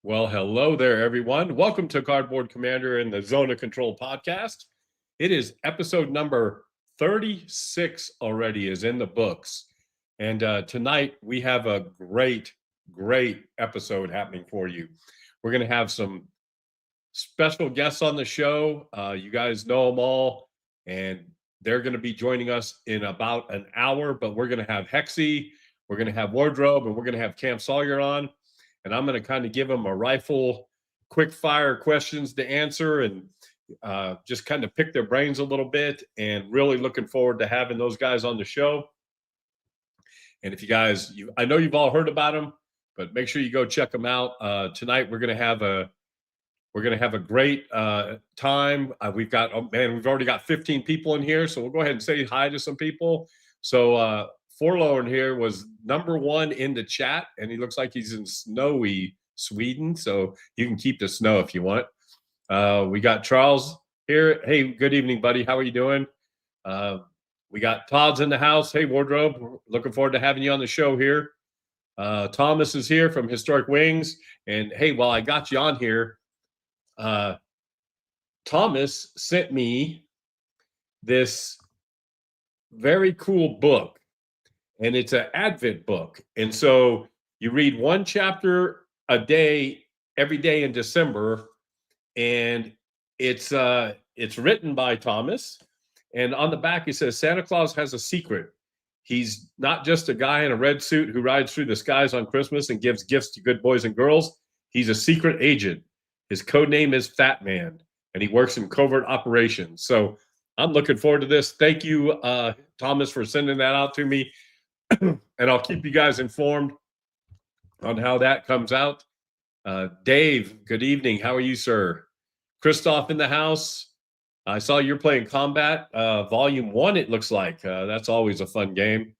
Well, hello there, everyone. Welcome to Cardboard Commander and the Zone of Control podcast. It is episode number 36 already, is in the books. And tonight we have a great episode happening for you. We're going to have some special guests on the show. You guys know them all, and they're going to be joining us in about an hour. But we're going to have Hexy, we're going to have Wardrobe, and we're going to have Camp Sawyer on. And I'm going to kind of give them a rifle quick fire questions to answer and just kind of pick their brains a little bit, and really looking forward to having those guys on the show. And if you guys, I know you've all heard about them, but make sure you go check them out. Tonight we're going to have a great time. We've already got 15 people in here, so we'll go ahead and say hi to some people. So Forlorn here was number one in the chat, and he looks like he's in snowy Sweden, so you can keep the snow if you want. We got Charles here. Hey, good evening, buddy. How are you doing? We got Todd's in the house. Hey, Wardrobe. Looking forward to having you on the show here. Thomas is here from Historic Wings. And hey, while I got you on here, Thomas sent me this very cool book. And it's an Advent book. And so you read one chapter a day, every day in December. And it's written by Thomas. And on the back, it says, Santa Claus has a secret. He's not just a guy in a red suit who rides through the skies on Christmas and gives gifts to good boys and girls. He's a secret agent. His code name is Fat Man, and he works in covert operations. So I'm looking forward to this. Thank you, Thomas, for sending that out to me. And I'll keep you guys informed on how that comes out. Dave, good evening. How are you, sir? Christoph in the house. I saw you're playing Combat Volume 1, it looks like. That's always a fun game.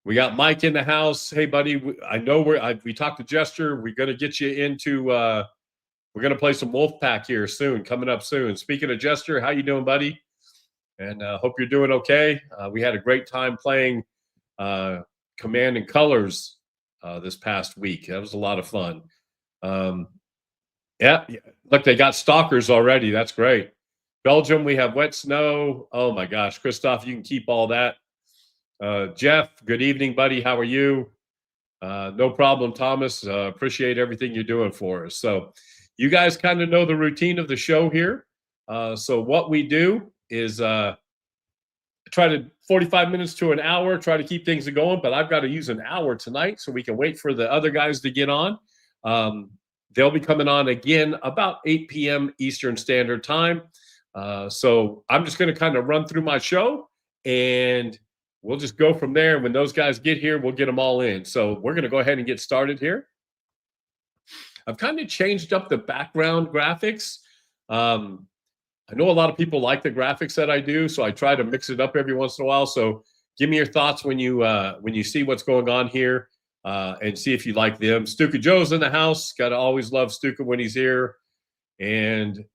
We got Mike in the house. Hey, buddy, I know we talked to Jester. We're going to get you into we're going to play some Wolfpack here soon, coming up soon. Speaking of Jester, how you doing, buddy? And hope you're doing okay. We had a great time playing Command and Colors this past week. That was a lot of fun. Yeah, look, they got stalkers already. That's great. Belgium, we have wet snow. Oh my gosh, Christoph, you can keep all that. Jeff, good evening, buddy. How are you? No problem, Thomas. Appreciate everything you're doing for us. So you guys kind of know the routine of the show here. So what we do is try to 45 minutes to an hour, try to keep things going, but I've got to use an hour tonight so we can wait for the other guys to get on. They'll be coming on again about 8 p.m. Eastern Standard Time. So I'm just going to kind of run through my show, and we'll just go from there. When those guys get here, we'll get them all in. So we're going to go ahead and get started here. I've kind of changed up the background graphics. I know a lot of people like the graphics that I do, so I try to mix it up every once in a while. So give me your thoughts when you see what's going on here, and see if you like them. Stuka Joe's in the house. Got to always love Stuka when he's here. And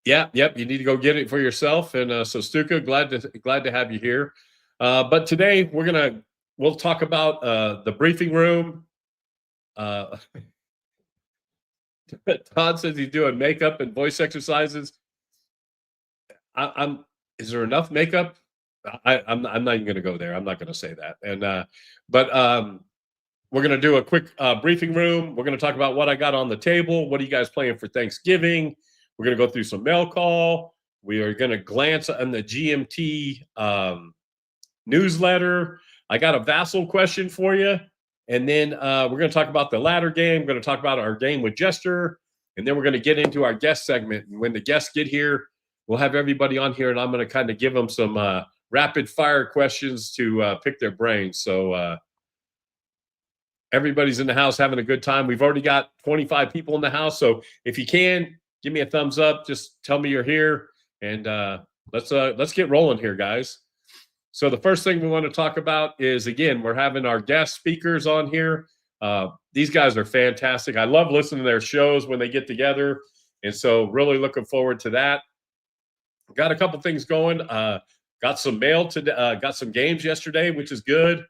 yep, you need to go get it for yourself. And so Stuka, glad to have you here. But today we'll talk about the briefing room. Todd says he's doing makeup and voice exercises. Is there enough makeup? I'm not even going to go there. I'm not going to say that. And but we're going to do a quick briefing room. We're going to talk about what I got on the table. What are you guys playing for Thanksgiving? We're going to go through some mail call. We are going to glance on the GMT newsletter. I got a VASSAL question for you. And then we're going to talk about the ladder game. We're going to talk about our game with Jester. And then we're going to get into our guest segment. And when the guests get here, we'll have everybody on here. And I'm going to kind of give them some rapid fire questions to pick their brains. So everybody's in the house having a good time. We've already got 25 people in the house. So if you can, give me a thumbs up. Just tell me you're here. And let's get rolling here, guys. So the first thing we want to talk about is, again, we're having our guest speakers on here. These guys are fantastic. I love listening to their shows when they get together. And so really looking forward to that. Got a couple things going. Got some mail today. Got some games yesterday, which is good.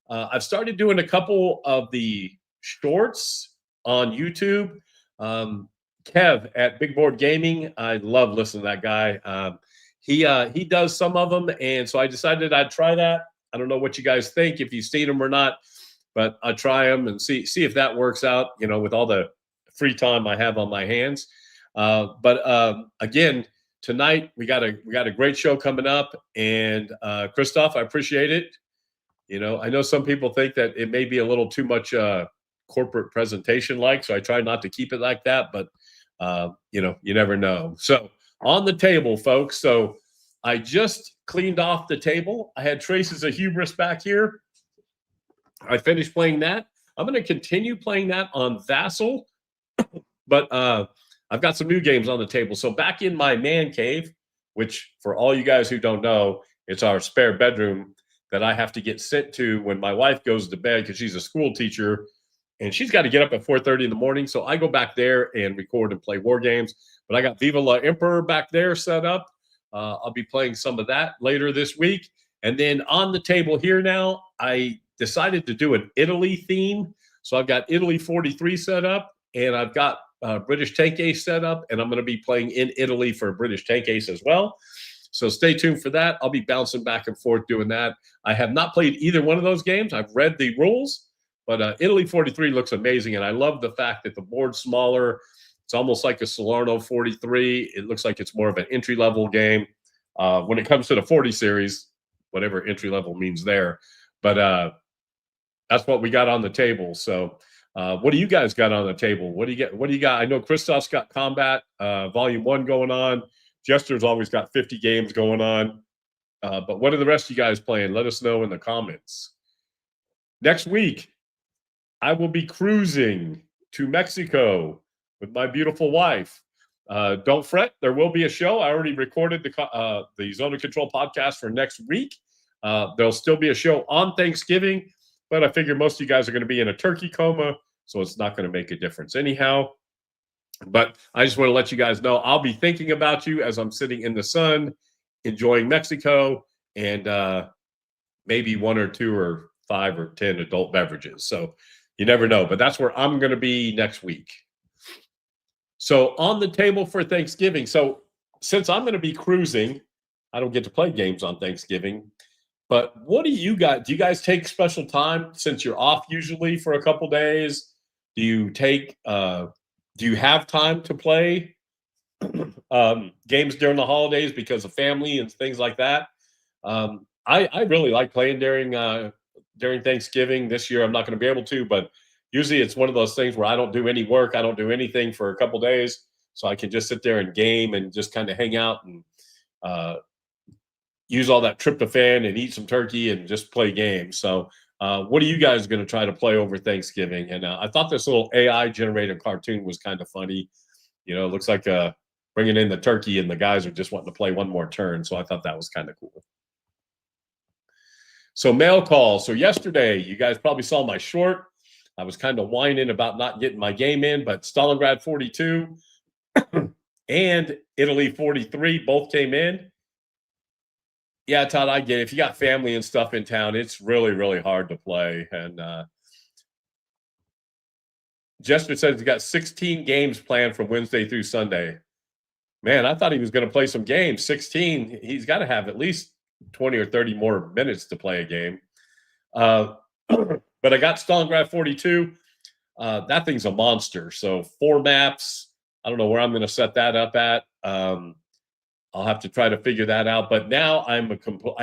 I've started doing a couple of the shorts on YouTube. Kev at Big Board Gaming, I love listening to that guy. He does some of them, and so I decided I'd try that. I don't know what you guys think, if you've seen them or not, but I'll try them and see if that works out, with all the free time I have on my hands. But again, tonight we got a great show coming up, and Christoph, I appreciate it. I know some people think that it may be a little too much corporate presentation like, so I try not to keep it like that, but you never know. So on the table, folks. So I just cleaned off the table. I had traces of hubris back here. I finished playing that. I'm going to continue playing that on VASSAL, but I've got some new games on the table. So back in my man cave, which for all you guys who don't know, it's our spare bedroom that I have to get sent to when my wife goes to bed, because she's a school teacher and she's got to get up at 4:30 in the morning. So I go back there and record and play war games. But I got Viva La Emperor back there set up. I'll be playing some of that later this week. And then on the table here now, I decided to do an Italy theme. So I've got Italy 43 set up, and I've got British Tank Ace set up, and I'm going to be playing in Italy for British Tank Ace as well. So stay tuned for that. I'll be bouncing back and forth doing that. I have not played either one of those games. I've read the rules, but Italy 43 looks amazing, and I love the fact that the board's smaller. It's almost like a Salerno 43. It looks like it's more of an entry-level game when it comes to the 40 series, whatever entry-level means there. But that's what we got on the table. So what do you guys got on the table? What do you got? I know Christoph's got Combat Volume 1 going on. Jester's always got 50 games going on. But what are the rest of you guys playing? Let us know in the comments. Next week, I will be cruising to Mexico with my beautiful wife. Don't fret, there will be a show. I already recorded the Zone of Control podcast for next week. There'll still be a show on Thanksgiving, but I figure most of you guys are going to be in a turkey coma, so it's not going to make a difference anyhow. But I just want to let you guys know I'll be thinking about you as I'm sitting in the sun, enjoying Mexico, and maybe 1 or 2 or 5 or 10 adult beverages. So you never know, but that's where I'm going to be next week. So on the table for Thanksgiving. So since I'm going to be cruising, I don't get to play games on Thanksgiving. But what do you guys? Do you guys take special time since you're off usually for a couple days? Do you take? Do you have time to play games during the holidays because of family and things like that? I really like playing during Thanksgiving. This year I'm not going to be able to, but usually it's one of those things where I don't do any work. I don't do anything for a couple days, so I can just sit there and game and just kind of hang out and use all that tryptophan and eat some turkey and just play games. So what are you guys going to try to play over Thanksgiving? And I thought this little AI generated cartoon was kind of funny. It looks like bringing in the turkey and the guys are just wanting to play one more turn. So I thought that was kind of cool. So mail call. So yesterday, you guys probably saw my short. I was kind of whining about not getting my game in, but Stalingrad 42 and Italy 43 both came in. Yeah, Todd, I get it. If you got family and stuff in town, it's really, really hard to play. And Jester says he's got 16 games planned from Wednesday through Sunday. Man, I thought he was going to play some games. 16, he's got to have at least 20 or 30 more minutes to play a game. But I got Stalingrad 42. That thing's a monster. So 4 maps. I don't know where I'm going to set that up at. I'll have to try to figure that out. But now I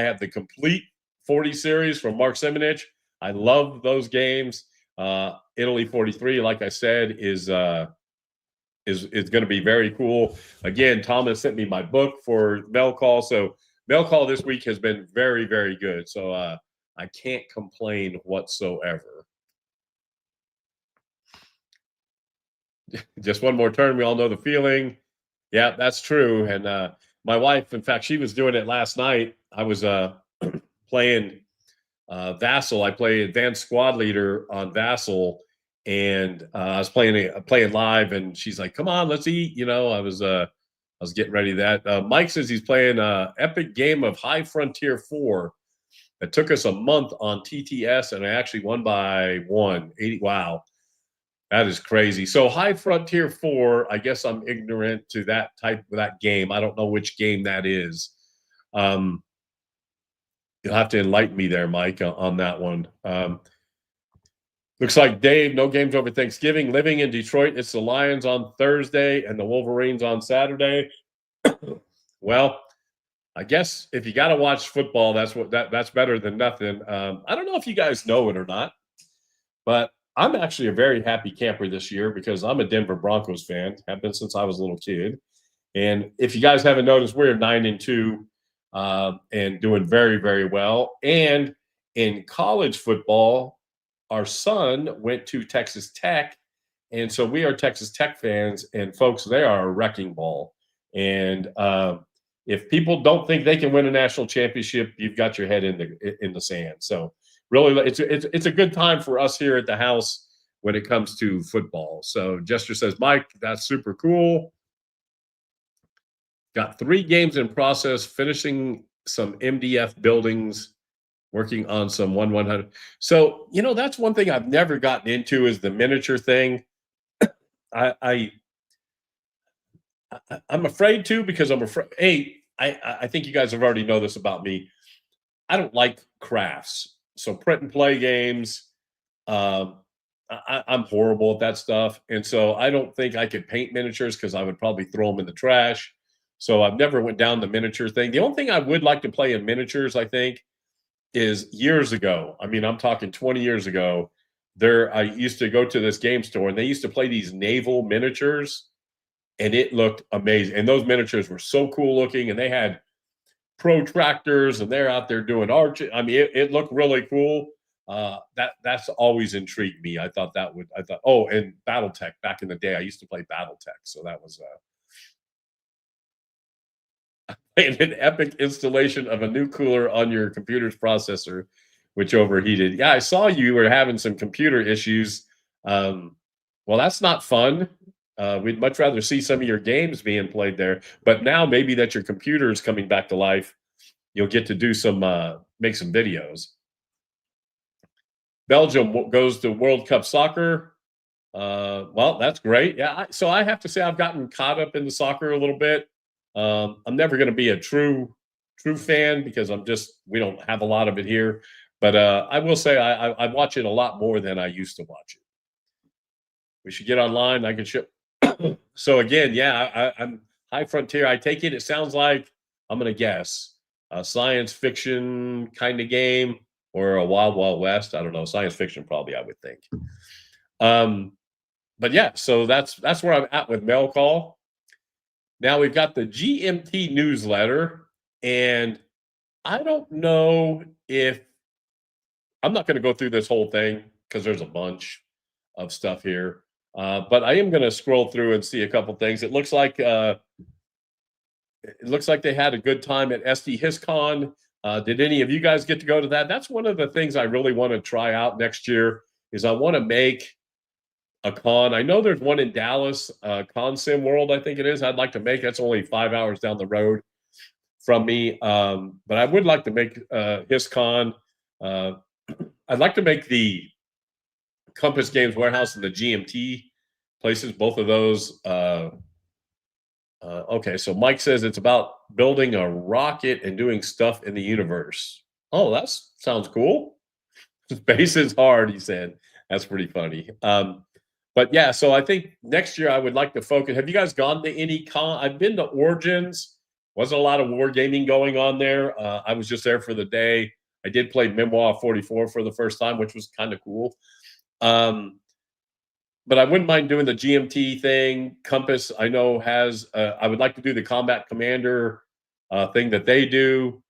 have the complete 40 series from Mark Simonich. I love those games. Italy 43, like I said, is going to be very cool. Again, Thomas sent me my book for mail call. So mail call this week has been very, very good. So I can't complain whatsoever. Just one more turn. We all know the feeling. Yeah, that's true. And my wife, in fact, she was doing it last night. I was playing VASSAL. I play Advanced Squad Leader on VASSAL, and I was playing live. And she's like, "Come on, let's eat." I was getting ready to that. Mike says he's playing epic game of High Frontier 4. It took us a month on TTS, and I actually won by 180. Wow. That is crazy. So High Frontier 4, I guess I'm ignorant to that game. I don't know which game that is. Um, you'll have to enlighten me there, Mike, on that one. Looks like Dave, no games over Thanksgiving. Living in Detroit, it's the Lions on Thursday and the Wolverines on Saturday. Well, I guess if you got to watch football, that's better than nothing. I don't know if you guys know it or not, but I'm actually a very happy camper this year because I'm a Denver Broncos fan. Have been since I was a little kid. And if you guys haven't noticed, we're 9-2 and doing very, very well. And in college football, our son went to Texas Tech. And so we are Texas Tech fans. And folks, they are a wrecking ball. And if people don't think they can win a national championship, you've got your head in the sand. So really, it's a good time for us here at the house when it comes to football. So Jester says, Mike, that's super cool. Got 3 games in process, finishing some MDF buildings, working on some 1/100. So, that's one thing I've never gotten into is the miniature thing. I'm afraid to because I'm afraid. I think you guys have already know this about me. I don't like crafts. So print and play games, I'm horrible at that stuff. And so I don't think I could paint miniatures because I would probably throw them in the trash. So I've never went down the miniature thing. The only thing I would like to play in miniatures, I think, is years ago. I mean, I'm talking 20 years ago. I used to go to this game store and they used to play these naval miniatures, and it looked amazing. And those miniatures were so cool looking, and they had protractors, and they're out there doing arch. I mean, it looked really cool. That's always intrigued me. I thought, oh, and BattleTech back in the day, I used to play BattleTech, so that was an epic installation of a new cooler on your computer's processor, which overheated. Yeah, I saw you were having some computer issues. Well, that's not fun. We'd much rather see some of your games being played there. But now maybe that your computer is coming back to life, you'll get to do make some videos. Belgium goes to World Cup soccer. Well, that's great. Yeah, so I have to say I've gotten caught up in the soccer a little bit. I'm never going to be a true fan because we don't have a lot of it here. But I will say I watch it a lot more than I used to watch it. We should get online. I can ship. So again, yeah, I'm High Frontier. I take it. It sounds like, I'm going to guess, a science fiction kind of game or a Wild Wild West. I don't know. Science fiction, probably, I would think. But yeah, so that's where I'm at with Mail Call. Now we've got the GMT Newsletter, and I don't know if I'm not going to go through this whole thing because there's a bunch of stuff here. But I am going to scroll through and see a couple things. It looks like they had a good time at SD HisCon. Did any of you guys get to go to that? That's one of the things I really want to try out next year. Is I want to make a con. I know there's one in Dallas, Con Sim World, I think it is. I'd like to make. That's only 5 hours down the road from me. But I would like to make HisCon. I'd like to make the Compass Games Warehouse and the GMT places, both of those. Okay, so Mike says it's about building a rocket and doing stuff in the universe. Oh, that sounds cool. Space is hard, he said. That's pretty funny. But yeah, so I think next year I would like to focus. Have you guys gone to any con? I've been to Origins. Wasn't a lot of wargaming going on there. I was just there for the day. I did play Memoir 44 for the first time, which was kind of cool. But I wouldn't mind doing the GMT thing. Compass, I know, has. I would like to do the Combat Commander thing that they do.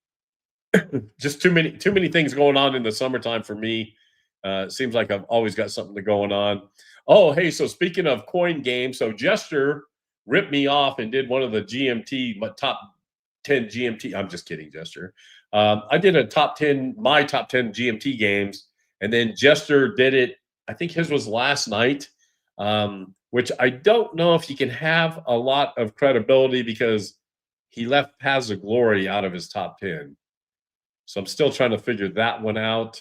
Just too many things going on in the summertime for me. It seems like I've always got something going on. Oh, hey, so speaking of coin games, so Jester ripped me off and did one of the GMT, my top 10 GMT. I'm just kidding, Jester. I did my top 10 GMT games, and then Jester did it. I think his was last night, which I don't know if he can have a lot of credibility because he left Paths of Glory out of his top 10. So I'm still trying to figure that one out.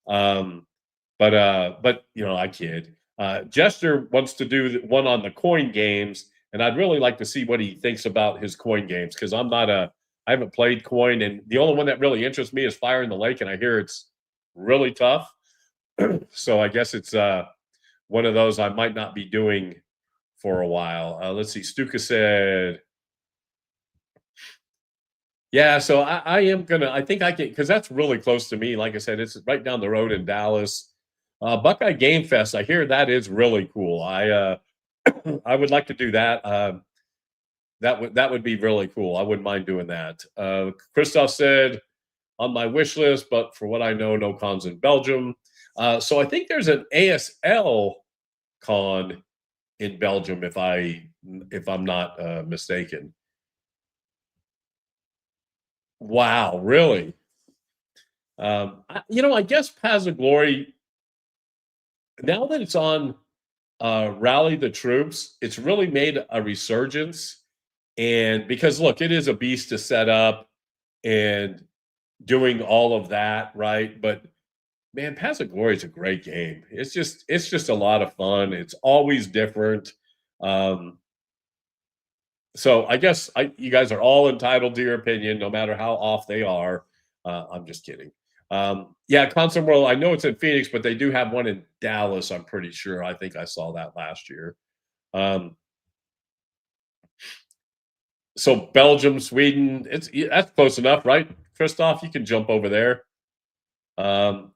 But I kid. Jester wants to do one on the coin games, and I'd really like to see what he thinks about his coin games because I haven't played coin, and the only one that really interests me is Fire in the Lake, and I hear it's really tough. So I guess it's one of those I might not be doing for a while. Let's see. Stuka said, yeah, so I am gonna. I think I can because that's really close to me. Like I said, it's right down the road in Dallas. Buckeye Game Fest. I hear that is really cool. I would like to do that. That would be really cool. I wouldn't mind doing that. Christoph said on my wish list, but for what I know, no cons in Belgium. So I think there's an ASL con in Belgium, if I'm not mistaken. Wow, really? I guess Paths of Glory, now that it's on Rally the Troops, it's really made a resurgence. And because look, it is a beast to set up and doing all of that, right? But man, Paths of Glory is a great game. It's just a lot of fun. It's always different. Um, so I guess you guys are all entitled to your opinion, no matter how off they are. I'm just kidding. Yeah, Constant World. I know it's in Phoenix, but they do have one in Dallas. I'm pretty sure. I think I saw that last year. Um, so Belgium, Sweden. That's close enough, right, Christoph? You can jump over there. Um,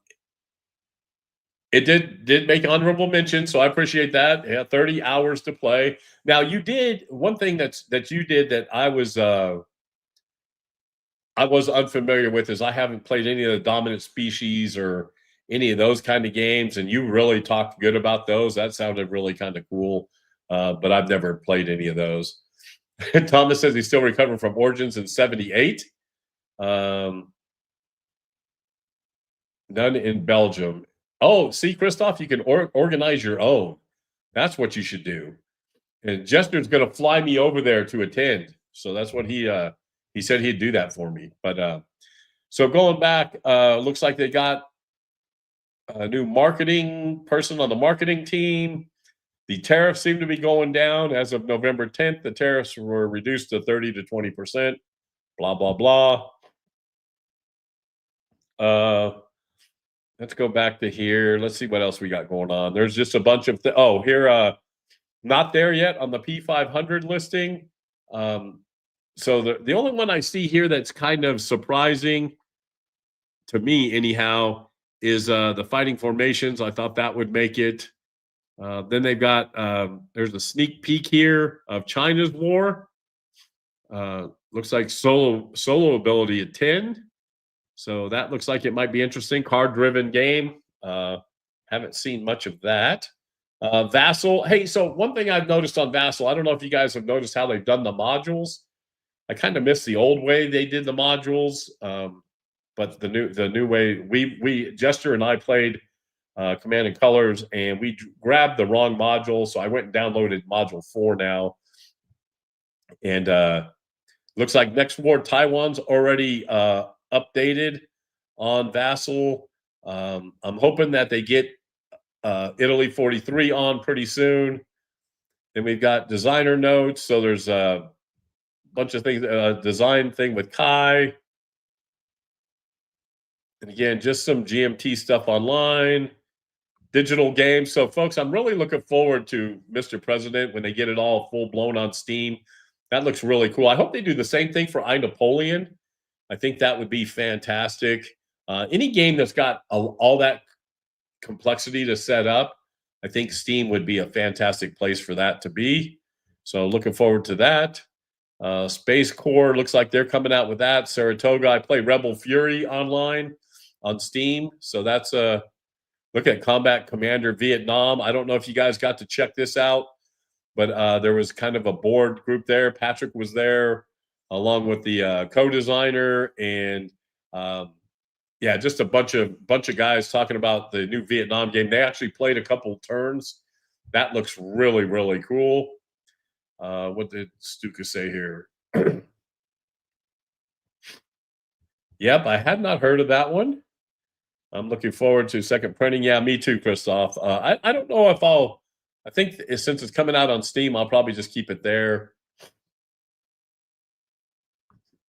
it did make honorable mention, so I appreciate that. Yeah, 30 hours to play. Now you did one thing that you did that I was unfamiliar with is I haven't played any of the dominant species or any of those kind of games, and you really talked good about those. That sounded really kind of cool, but I've never played any of those. Thomas says he's still recovering from Origins in '78. Um, none in Belgium. Oh, see, Christoph, you can organize your own. That's what you should do. And Jester's going to fly me over there to attend. So that's what he said he'd do that for me. But so going back, looks like they got a new marketing person on the marketing team. The tariffs seem to be going down as of November 10th. The tariffs were reduced to 30 to 20%. Blah blah blah. Let's go back to here. Let's see what else we got going on. There's just a bunch of here. Not there yet on the P500 listing. So the only one I see here that's kind of surprising to me, anyhow, is the Fighting Formations. I thought that would make it. Then they've got there's a sneak peek here of China's war. Looks like solo ability at 10. So that looks like it might be interesting. Card driven game. Haven't seen much of that. VASSAL. Hey, so one thing I've noticed on VASSAL, I don't know if you guys have noticed how they've done the modules. I kind of miss the old way they did the modules, but the new way we Jester and I played Command and Colors, and we grabbed the wrong module, so I went and downloaded module 4 now, and looks like Next War Taiwan's already updated on VASSAL. I'm hoping that they get Italy 43 on pretty soon. Then we've got designer notes. So there's a bunch of things, design thing with Kai. And again, just some GMT stuff online, digital games. So folks, I'm really looking forward to Mr. President when they get it all full blown on Steam. That looks really cool. I hope they do the same thing for I, Napoleon. I think that would be fantastic. Any game that's got all that complexity to set up, I think Steam would be a fantastic place for that to be. So looking forward to that. Space Corps looks like they're coming out with that. Saratoga, I play Rebel Fury online on Steam. So that's look at Combat Commander Vietnam. I don't know if you guys got to check this out, but there was kind of a board group there. Patrick was there along with the co-designer and yeah, just a bunch of guys talking about the new Vietnam game. They actually played a couple turns. That looks really, really cool. What did Stuka say here? Yep, I had not heard of that one. I'm looking forward to second printing. Yeah, me too, Christoph. I don't know if I think since it's coming out on Steam, I'll probably just keep it there.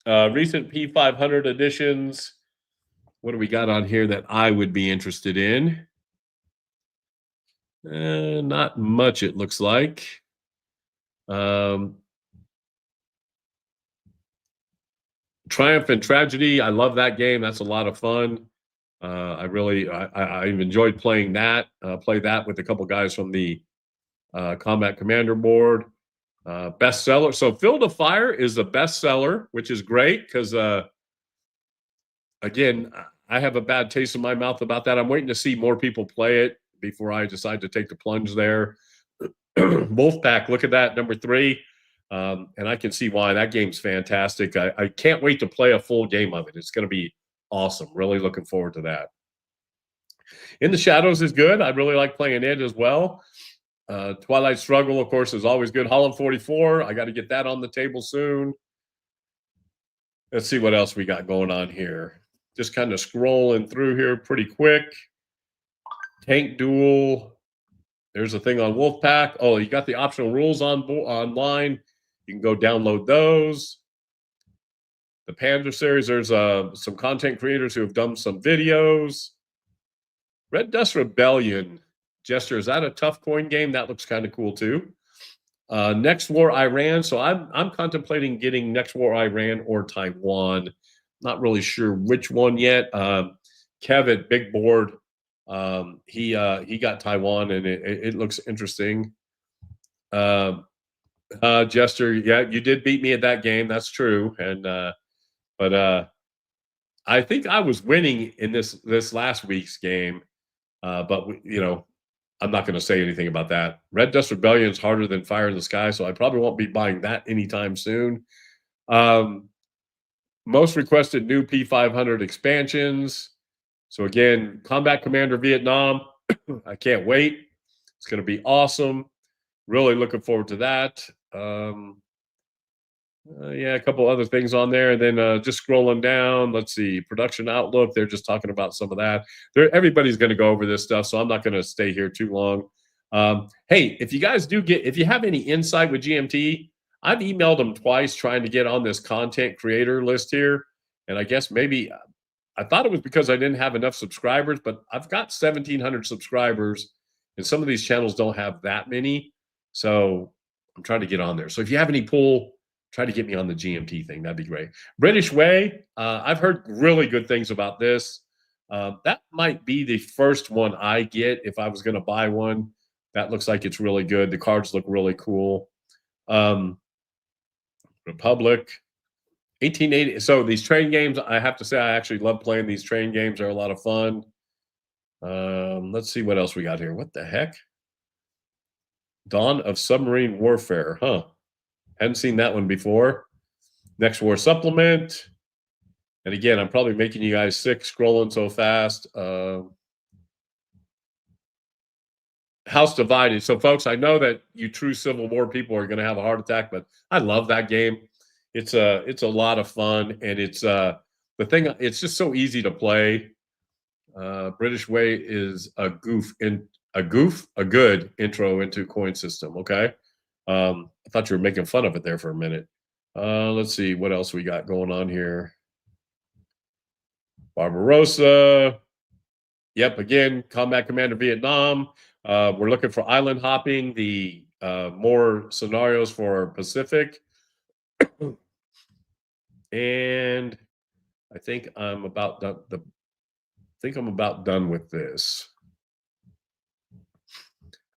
Recent P500 editions. What do we got on here that I would be interested in? Not much, it looks like. Triumph and Tragedy. I love that game. That's a lot of fun. I've enjoyed playing that. Play that with a couple guys from the Combat Commander board. Bestseller. So Field of Fire is a bestseller, which is great because, again, I have a bad taste in my mouth about that. I'm waiting to see more people play it before I decide to take the plunge there. Wolfpack, look at that, number 3. And I can see why. That game's fantastic. I can't wait to play a full game of it. It's going to be awesome. Really looking forward to that. In the Shadows is good. I really like playing it as well. Twilight Struggle, of course, is always good. Holland 44, I got to get that on the table soon. Let's see what else we got going on here. Just kind of scrolling through here pretty quick. Tank Duel. There's a thing on Wolfpack. Oh, you got the optional rules online. You can go download those. The Panzer series, there's some content creators who have done some videos. Red Dust Rebellion. Jester, is that a tough coin game? That looks kind of cool too. Next War Iran. So I'm contemplating getting Next War Iran or Taiwan. Not really sure which one yet. Kev at Big Board, he got Taiwan, and it looks interesting. Jester, yeah, you did beat me at that game. That's true. And but I think I was winning in this last week's game. But I'm not going to say anything about that. Red Dust Rebellion is harder than Fire in the Sky, so I probably won't be buying that anytime soon. Most requested new P500 expansions. So again, Combat Commander Vietnam. I can't wait. It's going to be awesome. Really looking forward to that. Yeah, a couple other things on there. And then just scrolling down, let's see, Production Outlook. They're just talking about some of that. Everybody's going to go over this stuff, so I'm not going to stay here too long. Hey, if you guys if you have any insight with GMT, I've emailed them twice trying to get on this content creator list here. And I guess maybe I thought it was because I didn't have enough subscribers, but I've got 1,700 subscribers, and some of these channels don't have that many. So I'm trying to get on there. So if you have any pull, try to get me on the GMT thing. That'd be great. British Way. I've heard really good things about this. That might be the first one I get if I was going to buy one. That looks like it's really good. The cards look really cool. Republic. 1880. So these train games, I have to say, I actually love playing these train games. They're a lot of fun. Let's see what else we got here. What the heck? Dawn of Submarine Warfare. Huh. Hadn't seen that one before. Next War Supplement. And again, I'm probably making you guys sick scrolling so fast. House Divided. So, folks, I know that you true Civil War people are going to have a heart attack, but I love that game. It's a lot of fun, and it's it's just so easy to play. British Way is a good intro into coin system. Okay. I thought you were making fun of it there for a minute. Let's see what else we got going on here. Barbarossa. Yep, again, Combat Commander Vietnam. We're looking for island hopping, the more scenarios for Pacific. And I think I'm about done. I'm about done with this.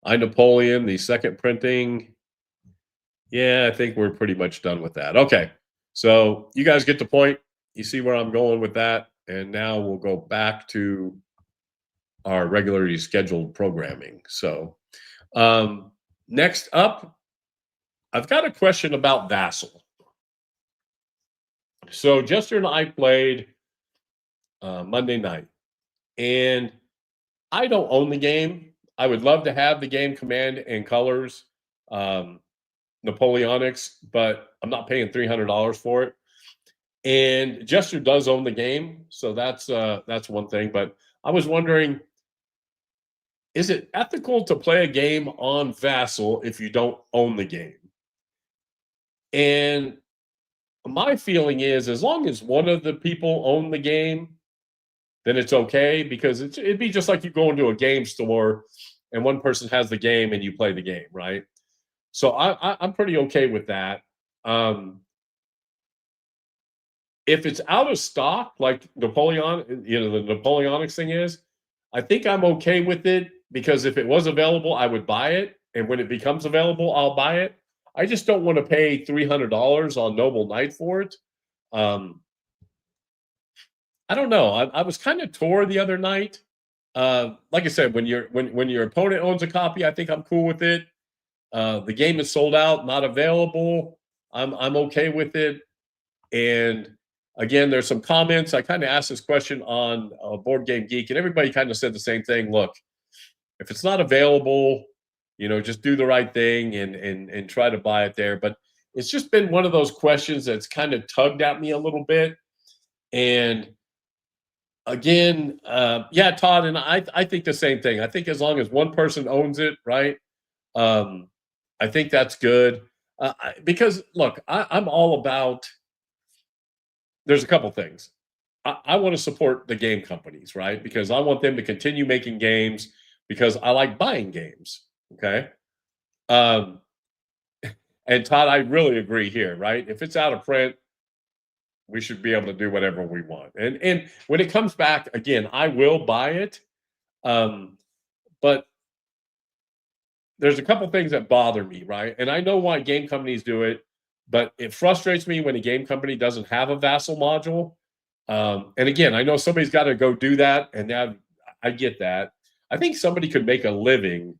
Napoleon, the second printing. Yeah, I think we're pretty much done with that. Okay, so you guys get the point. You see where I'm going with that. And now we'll go back to our regularly scheduled programming. So next up, I've got a question about VASSAL. So Jester and I played Monday night, and I don't own the game. I would love to have the game Command and Colors Napoleonics, but I'm not paying $300 for it. And Jester does own the game, so that's one thing. But I was wondering, is it ethical to play a game on Vassal if you don't own the game? And my feeling is, as long as one of the people own the game, then it's okay, because it'd be just like you go into a game store and one person has the game and you play the game, right? So I'm pretty okay with that. If it's out of stock, like Napoleon, the Napoleonics thing is, I think I'm okay with it, because if it was available, I would buy it, and when it becomes available, I'll buy it. I just don't want to pay $300 on Noble Knight for it. I don't know. I was kind of tore the other night. Like I said, when your opponent owns a copy, I think I'm cool with it. The game is sold out, not available. I'm okay with it. And again, there's some comments. I kind of asked this question on Board Game Geek, and everybody kind of said the same thing. Look, if it's not available, just do the right thing and try to buy it there. But it's just been one of those questions that's kind of tugged at me a little bit. And again, yeah, Todd, and I think the same thing. I think as long as one person owns it, right? I think that's good. Because look, I'm all about. There's a couple things. I want to support the game companies, right? Because I want them to continue making games, because I like buying games. Okay. Um, and Todd, I really agree here, right? If it's out of print, we should be able to do whatever we want. And when it comes back again, I will buy it. But there's a couple things that bother me, right? And I know why game companies do it, but it frustrates me when a game company doesn't have a Vassal module. And again, I know somebody's got to go do that, and now I get that. I think somebody could make a living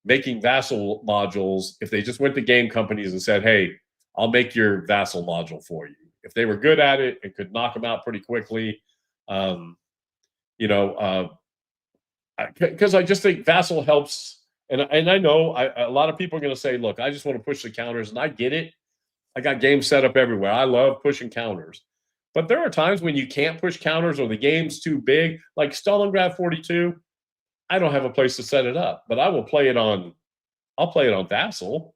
making Vassal modules if they just went to game companies and said, "Hey, I'll make your Vassal module for you." If they were good at it and could knock them out pretty quickly, because I just think Vassal helps. And I know a lot of people are going to say, "Look, I just want to push the counters," and I get it. I got games set up everywhere. I love pushing counters. But there are times when you can't push counters or the game's too big. Like Stalingrad 42, I don't have a place to set it up, but I'll play it on Vassal.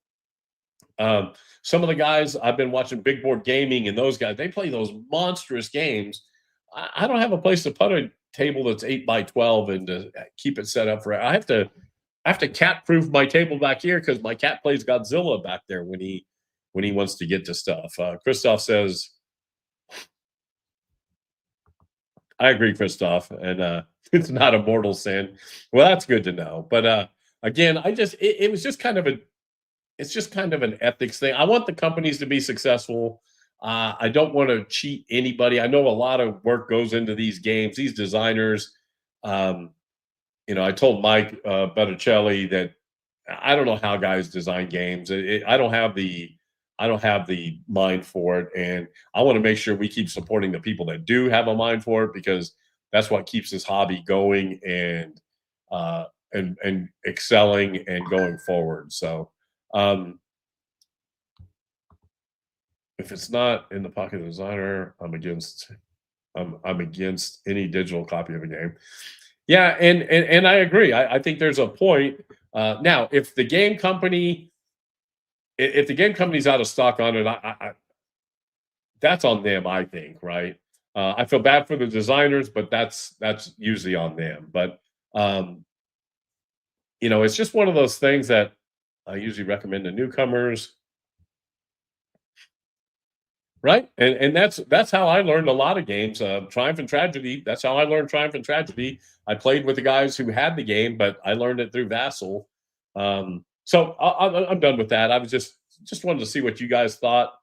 Some of the guys I've been watching Big Board Gaming, and those guys, they play those monstrous games. I don't have a place to put a table that's 8x12 and to keep it set up for. I have to cat proof my table back here, because my cat plays Godzilla back there when he wants to get to stuff. Christoph says, I agree, Christoph, and it's not a mortal sin. Well, that's good to know. But again, it was just kind of it's just kind of an ethics thing. I want the companies to be successful. I don't want to cheat anybody. I know a lot of work goes into these games. These designers, I told Mike Betticelli that I don't know how guys design games. I don't have the mind for it, and I want to make sure we keep supporting the people that do have a mind for it, because that's what keeps this hobby going and excelling and going forward. So, if it's not in the pocket of the designer, I'm against any digital copy of a game. Yeah, and I agree. I think there's a point. Now, if the game company's out of stock on it, that's on them, I think, right? I feel bad for the designers, but that's usually on them. But it's just one of those things that I usually recommend to newcomers. Right, and that's how I learned a lot of games. Triumph and Tragedy. That's how I learned Triumph and Tragedy. I played with the guys who had the game, but I learned it through Vassal. So I'm done with that. I was just wanted to see what you guys thought.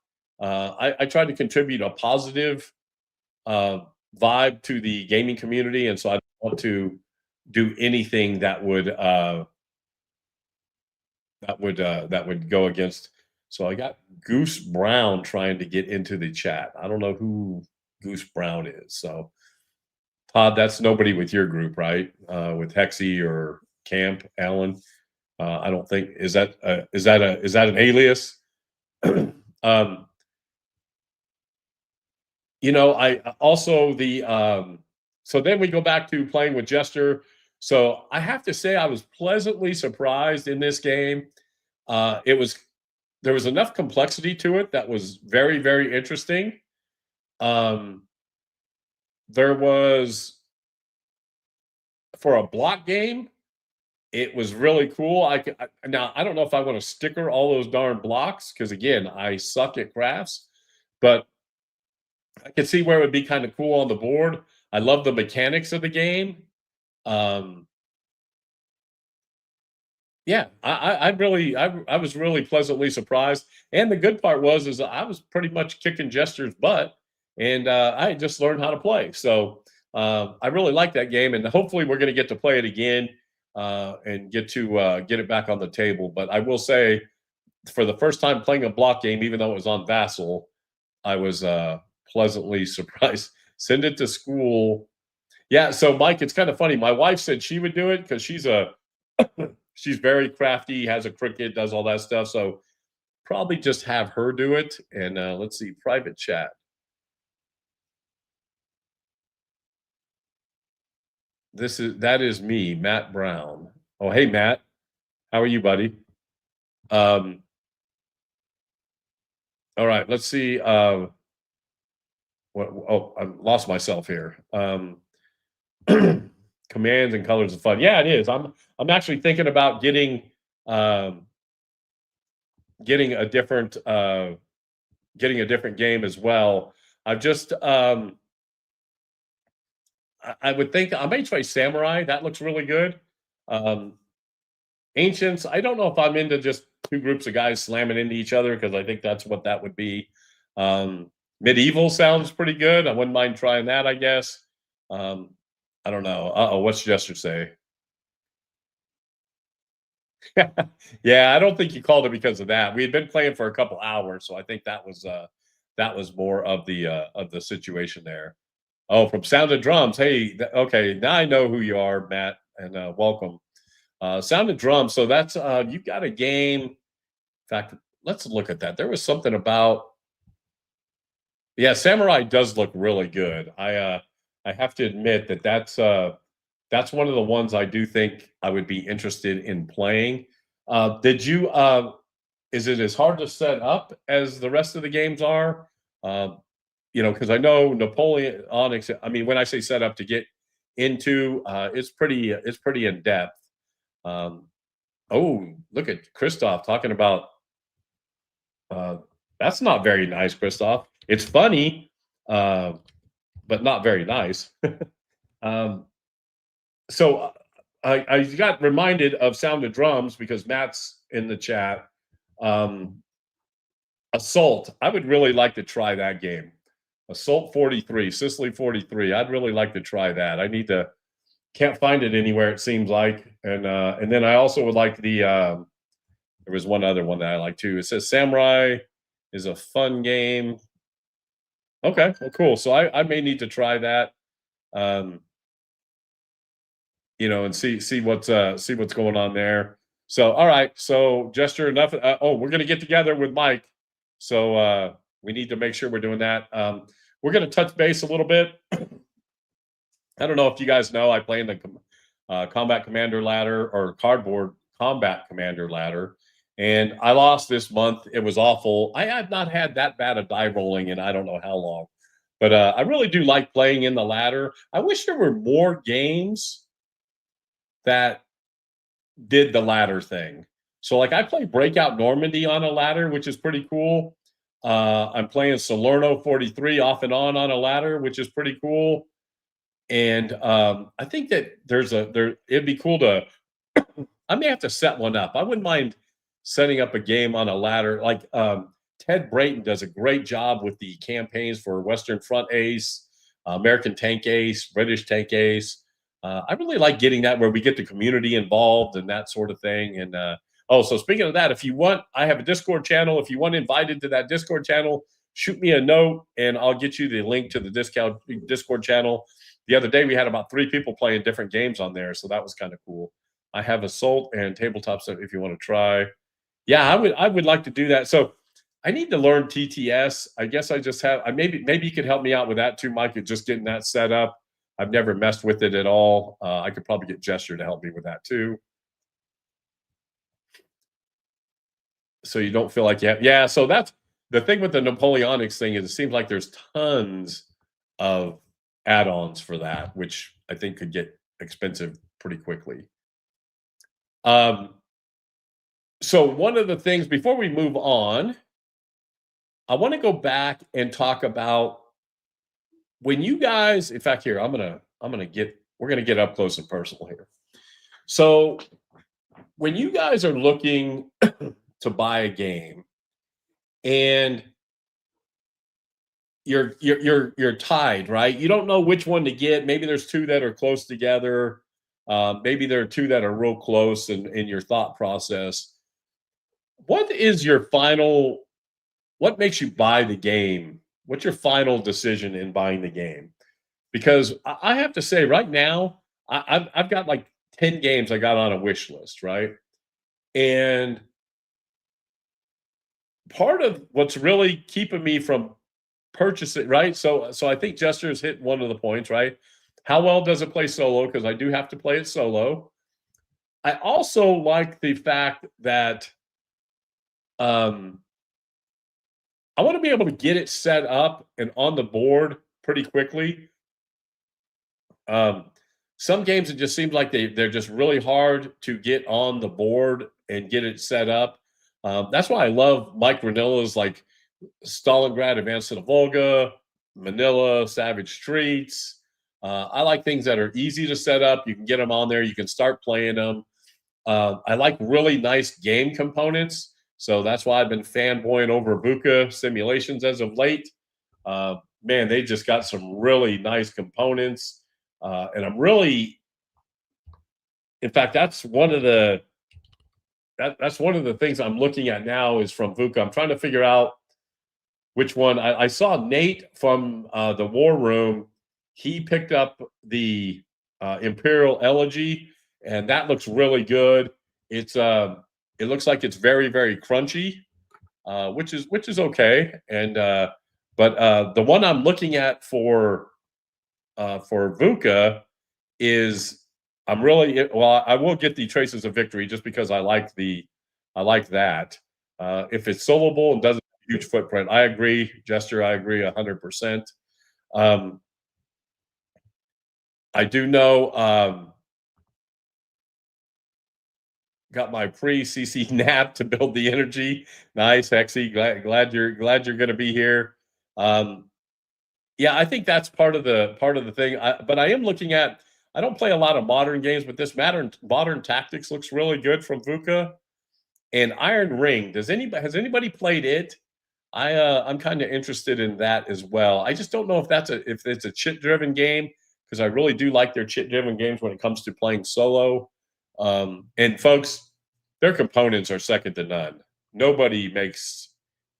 I tried to contribute a positive vibe to the gaming community, and so I don't want to do anything that would go against. So I got Goose Brown trying to get into the chat. I don't know who Goose Brown is. So Todd, that's nobody with your group, right? With Hexy or Camp Allen. I don't think is that an alias? I also so then we go back to playing with Jester. So I have to say I was pleasantly surprised in this game. It was there was enough complexity to it that was very, very interesting. Um, there was for a block game, it was really cool. Now I don't know if I want to sticker all those darn blocks because again, I suck at crafts, but I could see where it would be kind of cool on the board. I love the mechanics of the game. Um, yeah, I was really pleasantly surprised. And the good part is I was pretty much kicking Jester's butt, and I had just learned how to play. So I really like that game, and hopefully we're going to get to play it again and get to get it back on the table. But I will say, for the first time playing a block game, even though it was on Vassal, I was pleasantly surprised. Send it to school. Yeah, so Mike, it's kind of funny. My wife said she would do it because she's very crafty, has a Cricut, does all that stuff. So probably just have her do it. And let's see, private chat. That is me, Matt Brown. Oh, hey Matt, how are you, buddy? Um, all right, let's see. I lost myself here. Commands and colors of fun. Yeah, it is. I'm actually thinking about um, getting a different game as well. I've just I would think I may try Samurai. That looks really good. Um, Ancients. I don't know if I'm into just two groups of guys slamming into each other because I think that's what that would be. Medieval sounds pretty good. I wouldn't mind trying that, I guess. Um, I don't know. What's Jester say? Yeah, I don't think you called it because of that. We had been playing for a couple hours, so I think that was more of the situation there. Oh, from Sound of Drums. Hey, okay, now I know who you are, Matt, and welcome. Sound of Drums. So that's you got a game. In fact, let's look at that. There was something about yeah, Samurai does look really good. I have to admit that's one of the ones I do think I would be interested in playing. Did you is it as hard to set up as the rest of the games are? Um, because I know Napoleon Onyx. I mean, when I say set up to get into, it's pretty in depth. Um, oh, look at Christoph talking about. Uh, that's not very nice, Christoph. It's funny, uh, but not very nice. um, so I got reminded of Sound of Drums because Matt's in the chat. Um, Assault. I would really like to try that game. Assault 43, Sicily 43. I'd really like to try that. Can't find it anywhere, it seems like. And then I also would like there was one other one that I like too. It says Samurai is a fun game. Okay, well, cool. So I may need to try that. Um, and see what's going on there. So all right, so Jester, enough. We're gonna get together with Mike. So we need to make sure we're doing that. We're gonna touch base a little bit. I don't know if you guys know, I play in the Combat Commander ladder or Cardboard Combat Commander ladder, and I lost this month. It was awful. I have not had that bad a die rolling in I don't know how long, but I really do like playing in the ladder. I wish there were more games that did the ladder thing. So, like, I play Breakout Normandy on a ladder, which is pretty cool. I'm playing Salerno 43 off and on a ladder, which is pretty cool. And I think that it'd be cool to I may have to set one up. I wouldn't mind setting up a game on a ladder. Like Ted Brayton does a great job with the campaigns for Western Front Ace, American Tank Ace, British Tank Ace. I really like getting that where we get the community involved and that sort of thing. And so speaking of that, if you want, I have a Discord channel. If you want invited to that Discord channel, shoot me a note and I'll get you the link to the Discord channel. The other day we had about 3 people playing different games on there, so that was kind of cool. I have Assault and tabletop stuff if you want to try. Yeah, I would like to do that. So I need to learn TTS. I guess I just have. Maybe you could help me out with that too, Mike. At just getting that set up. I've never messed with it at all. I could probably get Jester to help me with that too. So you don't feel like you have. Yeah. So that's the thing with the Napoleonics thing is it seems like there's tons of add-ons for that, which I think could get expensive pretty quickly. So one of the things before we move on, I want to go back and talk about when you guys, in fact, here, we're gonna get up close and personal here. So when you guys are looking to buy a game and you're tied, right? You don't know which one to get. Maybe there's two that are close together. Maybe there are two that are real close in your thought process. What is your final? What makes you buy the game? What's your final decision in buying the game? Because I have to say, right now, I've got like 10 games I got on a wish list, right? And part of what's really keeping me from purchasing, right? So I think Jester's hit one of the points, right? How well does it play solo? Because I do have to play it solo. I also like the fact that I want to be able to get it set up and on the board pretty quickly. Some games it just seems like they're just really hard to get on the board and get it set up. That's why I love Mike Ranilla's like Stalingrad, Advance to the Volga, Manila, Savage Streets. I like things that are easy to set up. You can get them on there. You can start playing them. I like really nice game components. So that's why I've been fanboying over VUCA simulations as of late. Man, they just got some really nice components. And I'm really, in fact, that's one of the things I'm looking at now is from VUCA. I'm trying to figure out which one. I saw Nate from the War Room. He picked up the Imperial Elegy, and that looks really good. It looks like it's very, very crunchy, which is okay. And but the one I'm looking at for VUCA is I will get the Traces of Victory just because I like that. If it's soloable and doesn't have a huge footprint, I agree, Jester. I agree 100%. I do know. Got my pre-CC nap to build the energy. Nice, Hexy. Glad you're going to be here. Yeah, I think that's part of the thing. But I am looking at. I don't play a lot of modern games, but this modern tactics looks really good from VUCA. And Iron Ring. Has anybody played it? I'm kind of interested in that as well. I just don't know if it's a chit-driven game because I really do like their chit-driven games when it comes to playing solo. And folks, their components are second to none. Nobody makes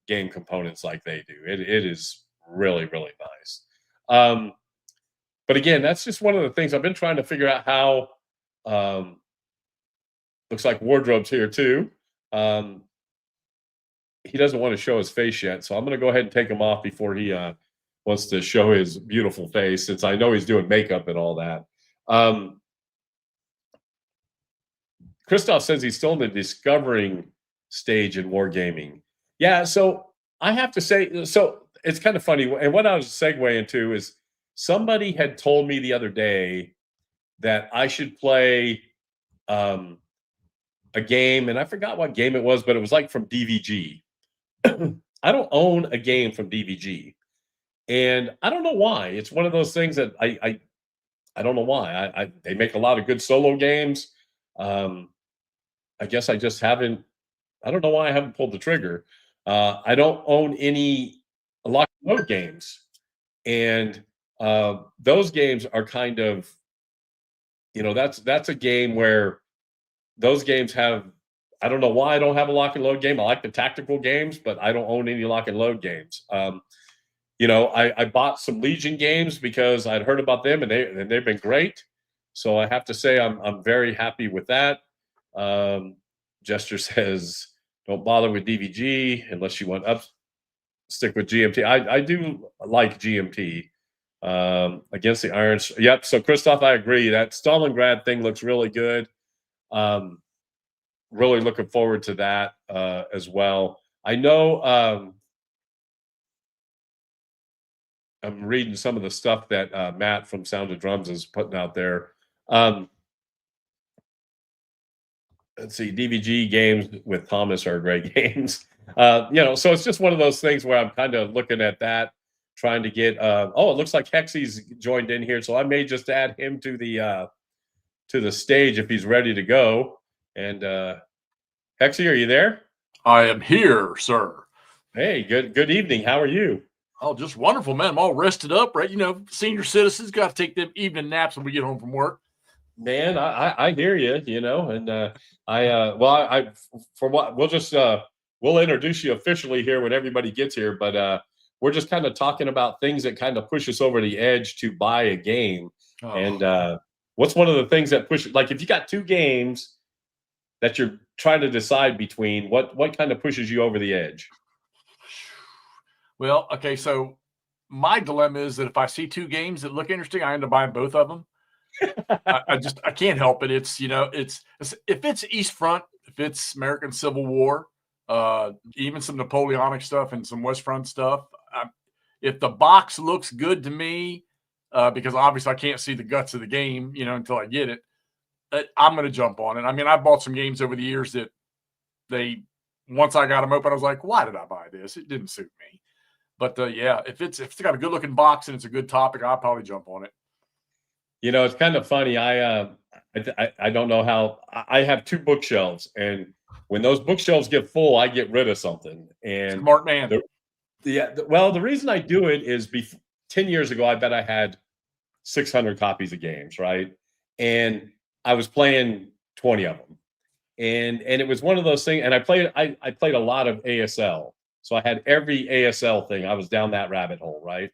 game components like they do. It is really, really nice. But again, that's just one of the things I've been trying to figure out how. Looks like Wardrobe's here too. He doesn't want to show his face yet, so I'm going to go ahead and take him off before he wants to show his beautiful face, since I know he's doing makeup and all that. Christoph says he's still in the discovering stage in wargaming. Yeah, so I have to say, so it's kind of funny. And what I was segueing to is somebody had told me the other day that I should play a game, and I forgot what game it was, but it was like from DVG. I don't own a game from DVG, and I don't know why. It's one of those things that I don't know why. They make a lot of good solo games. I guess I just haven't. I don't know why I haven't pulled the trigger. I don't own any lock and load games, and those games are kind of, that's a game where those games have. I don't know why I don't have a lock and load game. I like the tactical games, but I don't own any lock and load games. I bought some Legion games because I'd heard about them and they've been great. So I have to say I'm very happy with that. Jester says, don't bother with DVG unless you want stick with GMT. I do like GMT against the Irons. Yep. So Christoph, I agree. That Stalingrad thing looks really good. Really looking forward to that as well. I know I'm reading some of the stuff that Matt from Sound of Drums is putting out there. Let's see, DVG games with Thomas are great games. So it's just one of those things where I'm kind of looking at that, trying to get. It looks like Hexy's joined in here, so I may just add him to the stage if he's ready to go. And Hexy, are you there? I am here, sir. Hey, good evening. How are you? Oh, just wonderful, man. I'm all rested up, right? Senior citizens got to take them evening naps when we get home from work. Man, I hear you, and we'll introduce you officially here when everybody gets here, but we're just kind of talking about things that kind of push us over the edge to buy a game. Oh. And what's one of the things that push, like if you got 2 games that you're trying to decide between, what kind of pushes you over the edge? Well, okay, so my dilemma is that if I see 2 games that look interesting, I end up buying both of them. I can't help it. It's if it's East Front, if it's American Civil War, even some Napoleonic stuff and some West Front stuff. If the box looks good to me, because obviously I can't see the guts of the game, until I get it, I'm going to jump on it. I mean, I bought some games over the years that once I got them open, I was like, why did I buy this? It didn't suit me. But if it's got a good looking box and it's a good topic, I'll probably jump on it. It's kind of funny. I don't know how. I have 2 bookshelves, and when those bookshelves get full, I get rid of something. And smart man. The reason I do it is 10 years ago, I bet I had 600 copies of games, right? And I was playing 20 of them, and it was one of those things. And I played a lot of ASL, so I had every ASL thing. I was down that rabbit hole, right?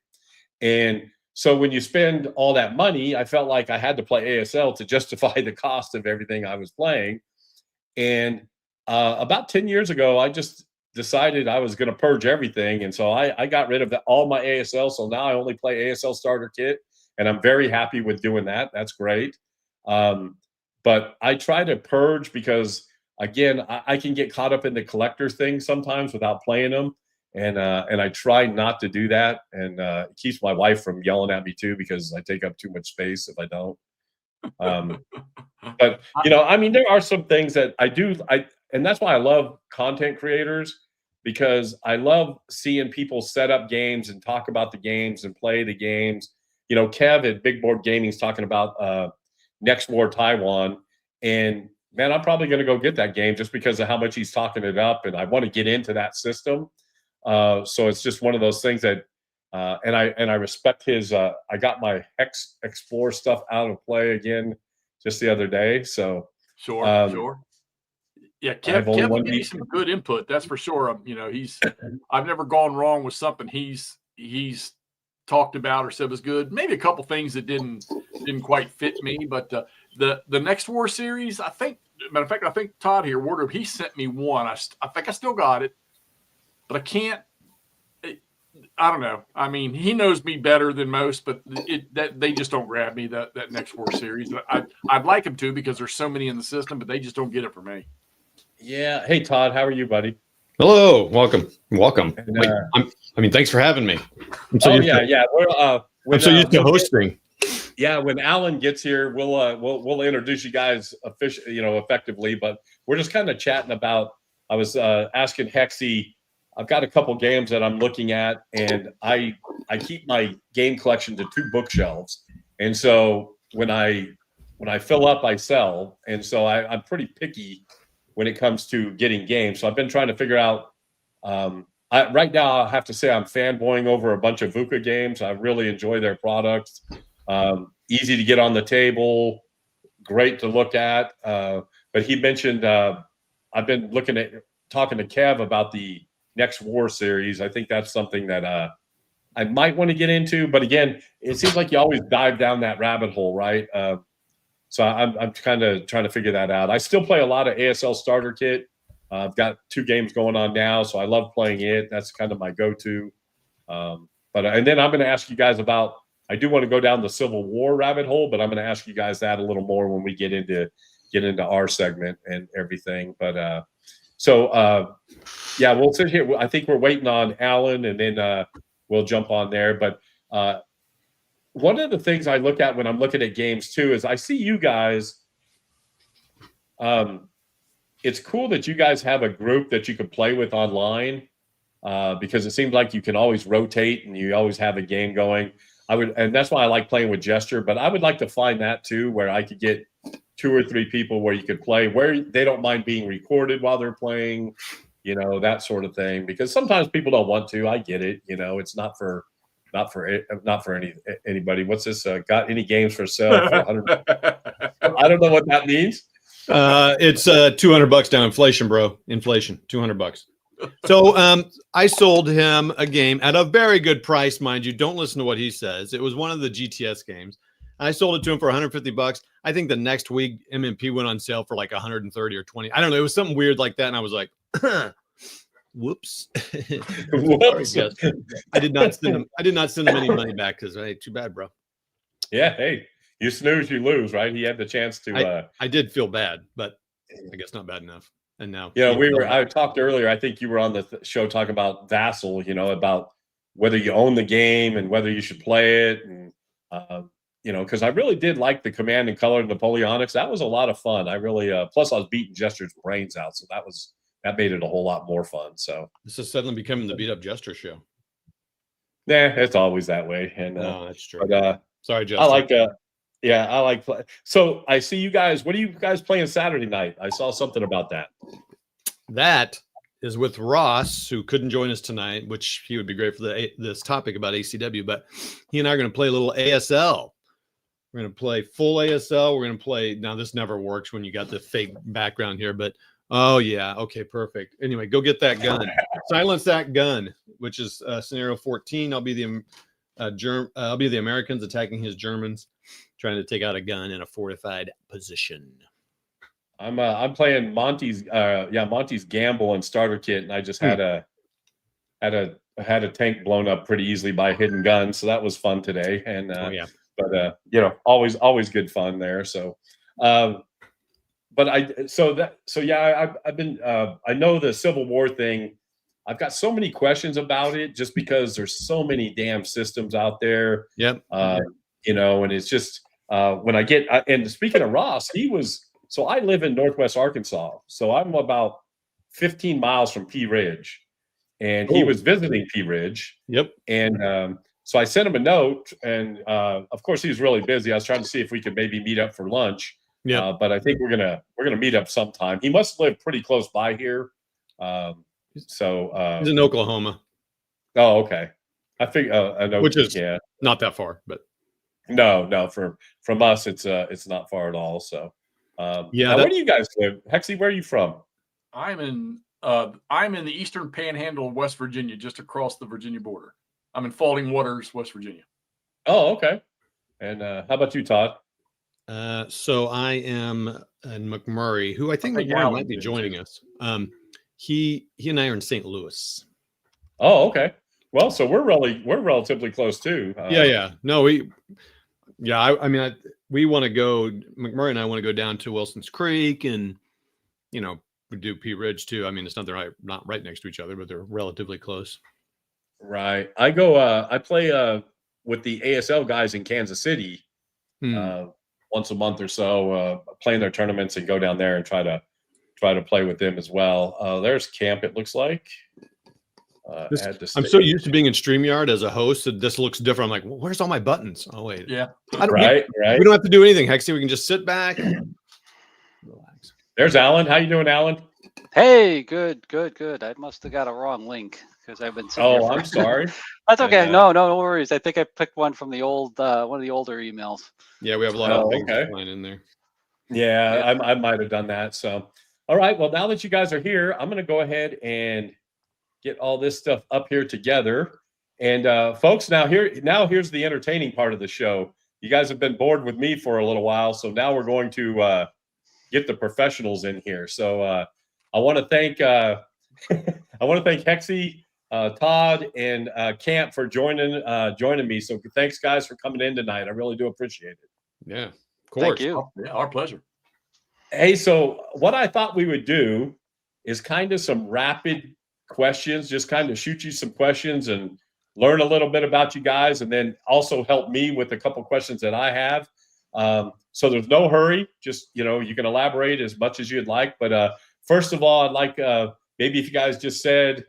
And so when you spend all that money, I felt like I had to play ASL to justify the cost of everything I was playing. And about 10 years ago, I just decided I was going to purge everything. And so I got rid of all my ASL. So now I only play ASL starter kit, and I'm very happy with doing that. That's great. But I try to purge because, again, I can get caught up in the collector thing sometimes without playing them. And I try not to do that, and it keeps my wife from yelling at me too, because I take up too much space if I don't. But there are some things that I do, and that's why I love content creators, because I love seeing people set up games and talk about the games and play the games. Kev at Big Board Gaming is talking about Next War Taiwan, and man, I'm probably going to go get that game just because of how much he's talking it up, and I want to get into that system. So it's just one of those things that, and I respect his. I got my Hex Explore stuff out of play again just the other day. So sure. Yeah, Kev will give you some good input. That's for sure. I've never gone wrong with something he's talked about or said was good. Maybe a couple things that didn't quite fit me, but the Next War series, I think. Matter of fact, I think Todd here, Wardrobe, he sent me one. I think I still got it. But I can't. I don't know. I mean, he knows me better than most, but they just don't grab me. That Next War series. I'd like them to, because there's so many in the system, but they just don't get it for me. Yeah. Hey, Todd, how are you, buddy? Hello. Welcome. And, thanks for having me. Yeah. I'm so used to hosting. Yeah, when Alan gets here, we'll introduce you guys effectively. But we're just kind of chatting about. I was asking Hexy. I've got a couple games that I'm looking at, and I keep my game collection to 2 bookshelves. And so when I fill up, I sell. And so I'm pretty picky when it comes to getting games. So I've been trying to figure out. Right now, I have to say I'm fanboying over a bunch of VUCA games. I really enjoy their products. Easy to get on the table, great to look at. But he mentioned I've been talking to Kev about the Next War series. I think that's something that I might want to get into. But again, it seems like you always dive down that rabbit hole, right? So I'm kind of trying to figure that out. I still play a lot of ASL starter kit. I've got 2 games going on now, so I love playing it. That's kind of my go-to. And then I'm going to ask you guys about. I do want to go down the Civil War rabbit hole, but I'm going to ask you guys that a little more when we get into our segment and everything. But yeah, we'll sit here. I think we're waiting on Alan, and then we'll jump on there. But one of the things I look at when I'm looking at games too is I see you guys. It's cool that you guys have a group that you can play with online because it seems like you can always rotate and you always have a game going. And that's why I like playing with Jester. But I would like to find that too, where I could get 2 or 3 people where you could play, where they don't mind being recorded while they're playing, that sort of thing. Because sometimes people don't want to. I get it. It's not for anybody. What's this? Got any games for sale for 100? I don't know what that means. It's $200 down. Inflation, bro. Inflation. $200. So I sold him a game at a very good price, mind you. Don't listen to what he says. It was one of the GTS games. I sold it to him for $150. I think the next week MMP went on sale for like 130 or 20. I don't know. It was something weird like that, and I was like, whoops. Whoops. I did not send him any money back because too bad, bro. Yeah. Hey, you snooze, you lose, right? He had the chance to. I did feel bad, but I guess not bad enough. And now, I talked earlier. I think you were on the show talking about VASSAL, about whether you own the game and whether you should play it. And, because I really did like the Command and Color Napoleonics. That was a lot of fun. I really, plus I was beating Jester's brains out. So that made it a whole lot more fun. So this is suddenly becoming the Beat Up Jester show. Yeah, it's always that way. And no, that's true. But, sorry, Jester. I like yeah, I like play. So I see you guys. What are you guys playing Saturday night? I saw something about that. That is with Ross, who couldn't join us tonight, which he would be great for this topic about ACW. But he and I are going to play a little ASL. We're going to play full ASL. We're going to play. Now, this never works when you got the fake background here, but oh, yeah. Okay, perfect. Anyway, go get that gun. Silence that gun, which is scenario 14. I'll be the I'll be the Americans attacking his Germans, trying to take out a gun in a fortified position. I'm playing Monty's Gamble and starter kit, and I just had a tank blown up pretty easily by a hidden gun, so that was fun today. And always good fun there. So, I've been I know the Civil War thing. I've got so many questions about it just because there's so many damn systems out there. Yep. And it's just when I get and speaking of Ross, so I live in Northwest Arkansas. So I'm about 15 miles from Pea Ridge, and he was visiting Pea Ridge. Yep. And so I sent him a note, and of course he was really busy. I was trying to see if we could maybe meet up for lunch. Yeah. But I think we're gonna meet up sometime. He must live pretty close by here. He's in Oklahoma. Oh, okay. I think I know, which is not that far, but no, from us it's not far at all. So where do you guys live? Hexy, where are you from? I'm in the eastern panhandle of West Virginia, just across the Virginia border. I'm in Falding Waters, West Virginia. Oh, okay. And how about you, Todd? So I am in McMurry, who I think McMurry might be joining us. He and I are in St. Louis. Oh, okay. Well, so we're relatively close too. No, we want to go. McMurray and I want to go down to Wilson's Creek, and we do Pea Ridge too. I mean, it's not right next to each other, but they're relatively close. Right. I go. I play with the ASL guys in Kansas City once a month or so, playing their tournaments, and go down there and try to play with them as well. There's camp. It looks like. I'm so used to being in StreamYard as a host that this looks different. I'm like, well, where's all my buttons? Oh, wait. Yeah. Right. We don't have to do anything, Hexy. We can just sit back and relax. There's Alan. How you doing, Alan? Hey, good. I must have got a wrong link because I've been sitting here I'm sorry. That's okay. No worries. I think I picked one from the old one of the older emails. Yeah, we have a lot of things in there. Yeah, I might have done that. So, all right. Well, now that you guys are here, I'm going to go ahead and get all this stuff up here together. And folks, now here's the entertaining part of the show. You guys have been bored with me for a little while, so now we're going to get the professionals in here. So I want to thank I want to thank Hexy, Todd, and Camp for joining me. So thanks, guys, for coming in tonight. I really do appreciate it. Yeah, of course. Thank you. Oh, yeah, our pleasure. Hey, so what I thought we would do is kind of some rapid questions, just kind of shoot you some questions and learn a little bit about you guys, and then also help me with a couple questions that I have. So there's no hurry. Just, you can elaborate as much as you'd like. But first of all, I'd like maybe if you guys just said,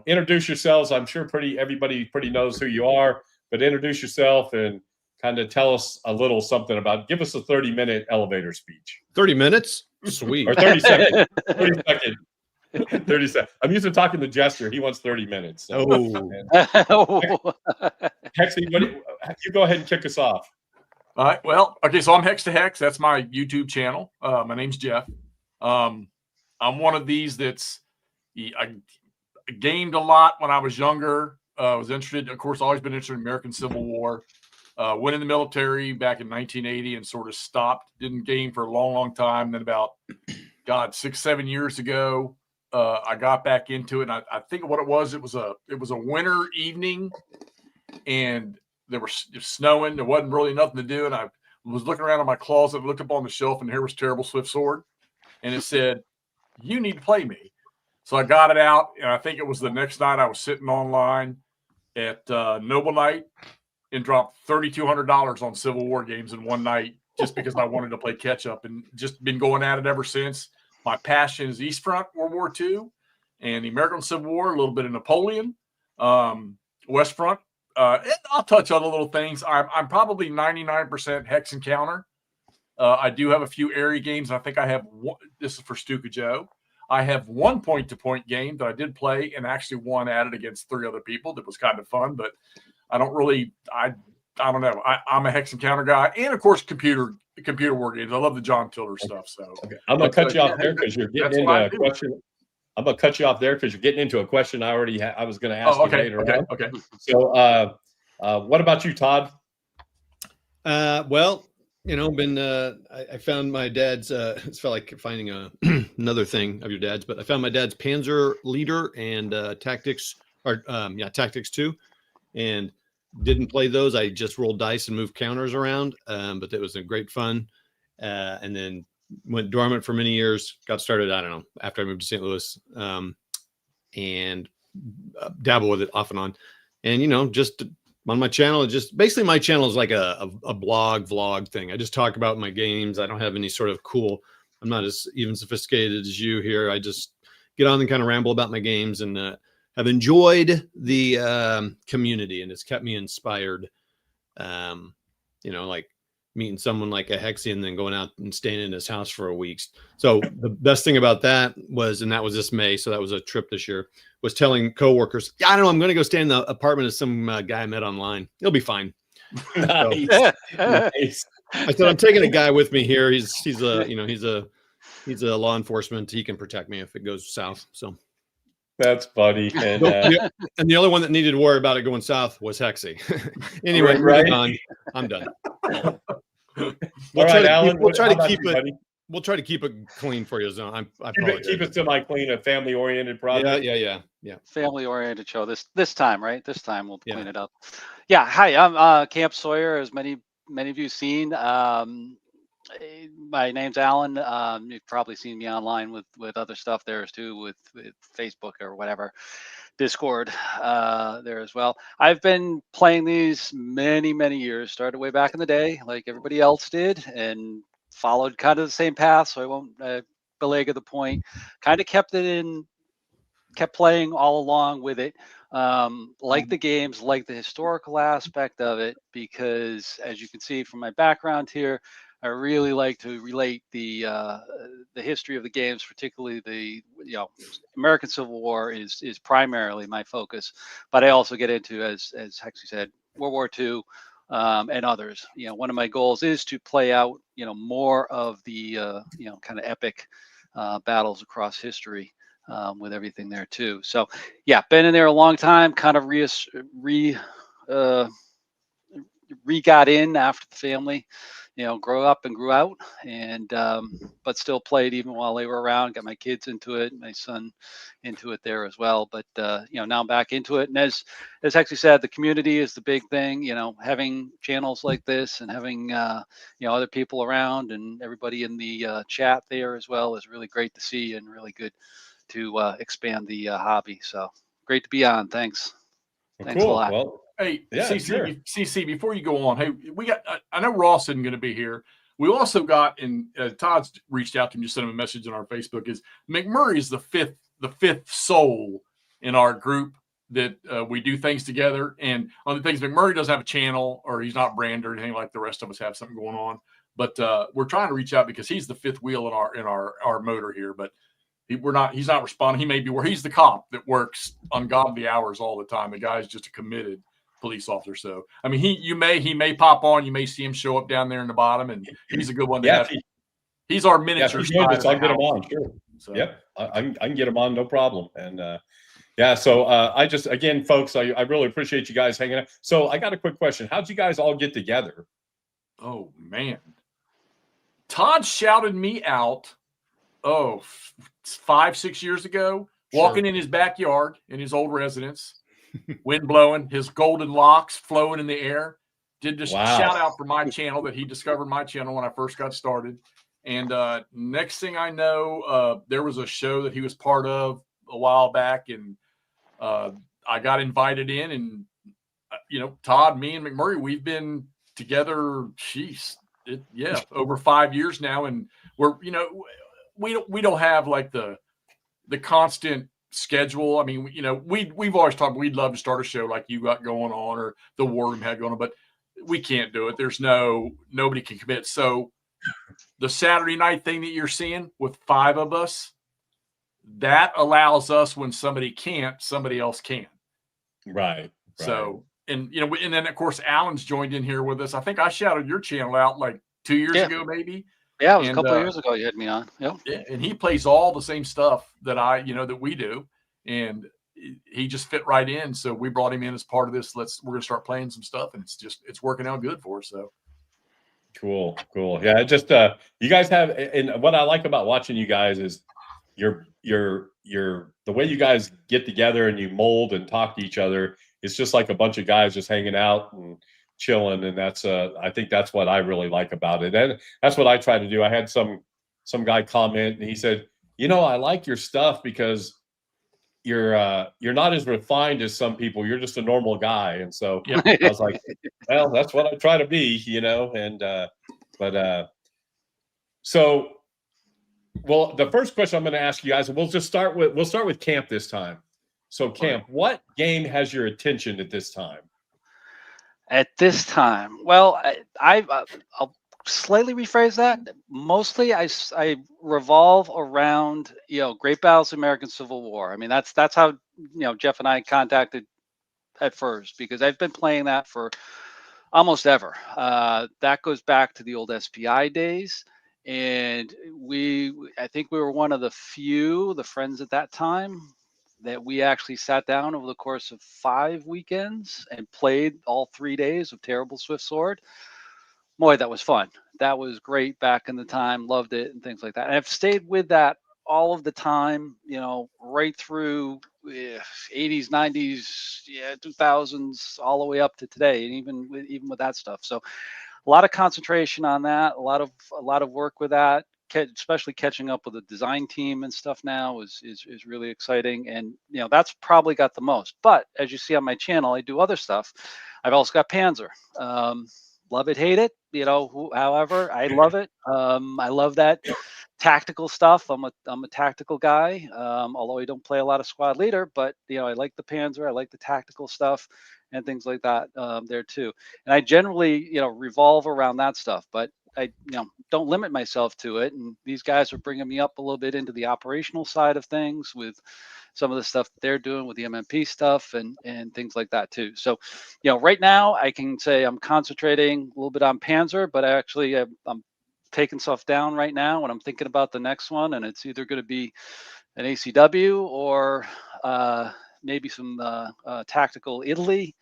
introduce yourselves. I'm sure everybody pretty knows who you are, but introduce yourself and kind of tell us a little something about. Give us a 30-minute elevator speech. 30 minutes? Sweet. Or 30 seconds. 30 seconds. 30 seconds. I'm used to talking to Jester. He wants 30 minutes. So. Oh. Hexy, you go ahead and kick us off. All right. Well, okay. So I'm Hex to Hex. That's my YouTube channel. My name's Jeff. I'm one of these I gamed a lot when I was younger. Was interested, of course, always been interested in American Civil War. Went in the military back in 1980 and sort of stopped. Didn't game for a long, long time. Then about, 6-7 years ago, I got back into it. And I think what it was a winter evening, and it was snowing. There wasn't really nothing to do. And I was looking around in my closet, looked up on the shelf, and here was Terrible Swift Sword. And it said, "You need to play me." So I got it out. And I think it was the next night I was sitting online at Noble Night and dropped $3,200 on Civil War games in one night just because I wanted to play catch up, and just been going at it ever since. My passion is East Front, World War II, and the American Civil War, a little bit of Napoleon, West Front. And I'll touch on the little things. I'm probably 99% Hex and Counter. I do have a few area games. I think I have one. This is for Stuka Joe. I have one point-to-point game that I did play and actually won at it against 3 other people. That was kind of fun, but I don't really. I don't know. I'm a Hex and Counter guy, and of course, computer war games. I love the John Tilder stuff. So okay. I'm gonna cut you off there because you're getting into a question. I'm gonna cut you off there because you're getting into a question I was going to ask you later on. Okay. So, what about you, Todd? Well, I found my dad's. It felt like finding another thing of your dad's, but I found my dad's Panzer Leader and Tactics, Tactics 2, and didn't play those. I just rolled dice and moved counters around, but it was a great fun. And then went dormant for many years. Got started, I don't know, after I moved to St. Louis, and dabble with it off and on. And just on my channel, basically my channel is like a blog vlog thing. I just talk about my games. I don't have any sort of cool. I'm not as even sophisticated as you here. I just get on and kind of ramble about my games, and have enjoyed the community, and it's kept me inspired. Like meeting someone like a Hexy and then going out and staying in his house for a week. So the best thing about that was, and that was this May, so that was a trip this year, was telling coworkers, I don't know, I'm going to go stay in the apartment of some guy I met online. He'll be fine. Nice. Nice. I said, I'm taking a guy with me here. He's a law enforcement. He can protect me if it goes south. So that's funny. And the only one that needed to worry about it going south was Hexy. Anyway, right. I'm done. All right, Alan. We'll try to keep it clean for you, Zone. Keep it semi-clean, a family-oriented project. Yeah. Family-oriented show this time, right? This time we'll clean it up. Yeah. Hi, I'm Camp Sawyer, as many of you seen. My name's Alan. You've probably seen me online with other stuff there too, with Facebook or whatever, Discord there as well. I've been playing these many years. Started way back in the day, like everybody else did, and followed kind of the same path. So I won't belabor the point. Kind of kept playing all along with it. Like the games, like the historical aspect of it, because as you can see from my background here, I really like to relate the history of the games, particularly the American Civil War is primarily my focus, but I also get into, as Hexy said, World War II and others. One of my goals is to play out more of the kind of epic battles across history with everything there too. So got in after the family, grew up and grew out, and but still played even while they were around. Got my kids into it, my son into it there as well. But now I'm back into it. And as Hexie said, the community is the big thing. Having channels like this and having other people around and everybody in the chat there as well is really great to see and really good to expand the hobby. So great to be on. Thanks. Well, Thanks a cool. lot. Well, Hey, yeah, CC, sure. CC, before you go on, hey, we got, I know Ross isn't going to be here. We also got, and Todd's reached out to me, just sent him a message on our Facebook, is McMurray is the fifth soul in our group that we do things together. And on the things, McMurray doesn't have a channel, or he's not branded or anything like the rest of us have something going on. But we're trying to reach out because he's the fifth wheel in our motor here. But he's not responding. He may be where he's the cop that works ungodly hours all the time. The guy's just a committed police officer. So I mean, he may pop on. You may see him show up down there in the bottom, and he's a good one to have. He's our miniature. If he joins us, I'll get him on. Sure. So. Yep, I can get him on, no problem. And so I just, again, folks, I really appreciate you guys hanging out. So I got a quick question. How'd you guys all get together? Oh man, Todd shouted me out. 5-6 years ago, walking in his backyard in his old residence, wind blowing, his golden locks flowing in the air. Did just shout out for my channel that he discovered my channel when I first got started. And next thing I know, there was a show that he was part of a while back, and I got invited in. And Todd, me, and McMurray, we've been together. Over 5 years now, and we're we don't have like the constant schedule. I mean, we've always talked, we'd love to start a show like you got going on, or the War Room had going on, but we can't do it. There's nobody can commit. So the Saturday night thing that you're seeing with 5 of us, that allows us, when somebody can't, somebody else can. Right. So, and then of course, Alan's joined in here with us. I think I shouted your channel out like 2 years ago, maybe. Yeah, it was a couple of years ago you had me on. Yep. Yeah, and he plays all the same stuff that that we do, and he just fit right in. So we brought him in as part of this. We're gonna start playing some stuff, and it's working out good for us. So cool. Yeah, just you guys have, and what I like about watching you guys is your the way you guys get together and you mold and talk to each other. It's just like a bunch of guys just hanging out and chilling, and that's I think that's what I really like about it, and that's what I try to do. I had some guy comment, and he said, I like your stuff because you're not as refined as some people. You're just a normal guy. And so I was like, well, that's what I try to be, and so the first question I'm going to ask you guys, and we'll start with Camp this time. So Camp, what game has your attention at this time? At this time, well, I'll slightly rephrase that. Mostly, I revolve around Great Battles of the American Civil War. I mean, that's how Jeff and I contacted at first, because I've been playing that for almost ever. That goes back to the old SPI days, and I think we were one of the friends at that time that we actually sat down over the course of 5 weekends and played all 3 days of Terrible Swift Sword. Boy, that was fun. That was great back in the time. Loved it and things like that. And I've stayed with that all of the time, right through 80s, 90s, 2000s, all the way up to today, and even with that stuff. So a lot of concentration on that, a lot of work with that. Especially catching up with the design team and stuff now is really exciting, and that's probably got the most. But as you see on my channel, I do other stuff. I've also got Panzer. Love it, hate it, however, I love it. I love that tactical stuff. I'm a tactical guy, although I don't play a lot of squad leader, but I like the Panzer, I like the tactical stuff and things like that there too. And I generally revolve around that stuff, but I don't limit myself to it. And these guys are bringing me up a little bit into the operational side of things with some of the stuff that they're doing with the MMP stuff and things like that too. So, right now I can say I'm concentrating a little bit on Panzer, but I'm taking stuff down right now and I'm thinking about the next one, and it's either going to be an ACW or maybe some tactical Italy,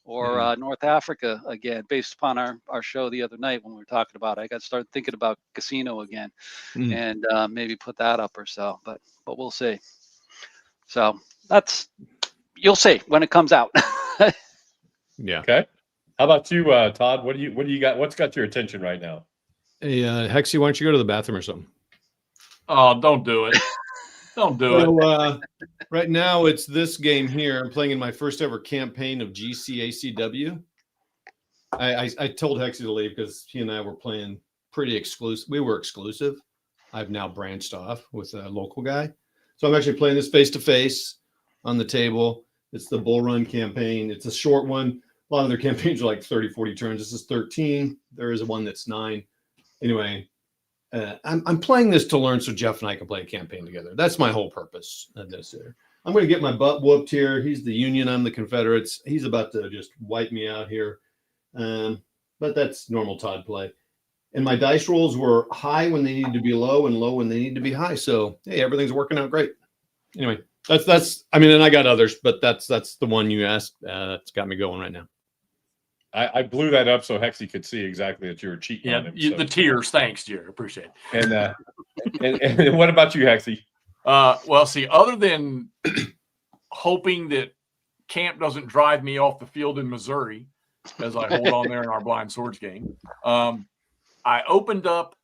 or North Africa again, based upon our show the other night when we were talking about it. I got to start thinking about casino again, and maybe put that up or so. But we'll see. So you'll see when it comes out. Yeah. Okay. How about you, Todd? What do you got? What's got your attention right now? Hey, Hexy, why don't you go to the bathroom or something? Oh, don't do it. Don't do it. So, right now it's this game here. I'm playing in my first ever campaign of GCACW. I told Hexy to leave because he and I were playing pretty exclusive. We were exclusive. I've now branched off with a local guy. So I'm actually playing this face to face on the table. It's the Bull Run campaign. It's a short one. A lot of their campaigns are like 30, 40 turns. This is 13. There is one that's 9. Anyway, I'm playing this to learn so Jeff and I can play a campaign together. That's my whole purpose of this here. I'm going to get my butt whooped here. He's the Union. I'm the Confederates. He's about to just wipe me out here. But that's normal Todd play. And my dice rolls were high when they needed to be low and low when they need to be high. So, hey, everything's working out great. Anyway, that's I mean, and I got others, but that's the one you asked. That's got me going right now. I blew that up so Hexy could see exactly that you were cheating on him. The tears. Thanks, Jerry. Appreciate it. And what about you, Hexy? Well, see, other than hoping that Camp doesn't drive me off the field in Missouri as I hold on there in our blind swords game, I opened up.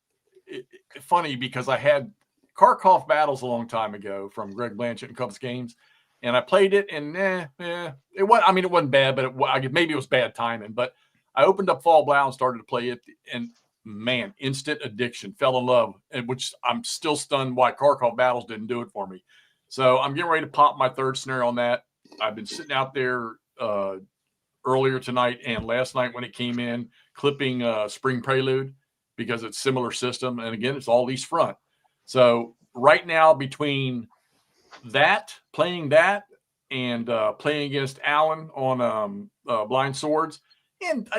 Funny because I had Kharkov Battles a long time ago from Greg Blanchett and Cubs Games, and I played it, and it was. I mean, it wasn't bad, but maybe it was bad timing. But I opened up Fall Blau and started to play it, and man, instant addiction, fell in love, and which I'm still stunned why Kharkov Battles didn't do it for me. So I'm getting ready to pop my third scenario on that. I've been sitting out there earlier tonight and last night when it came in, clipping Spring Prelude because it's similar system, and again, it's all East Front. So right now, between playing that, and playing against Alan on Blind Swords, and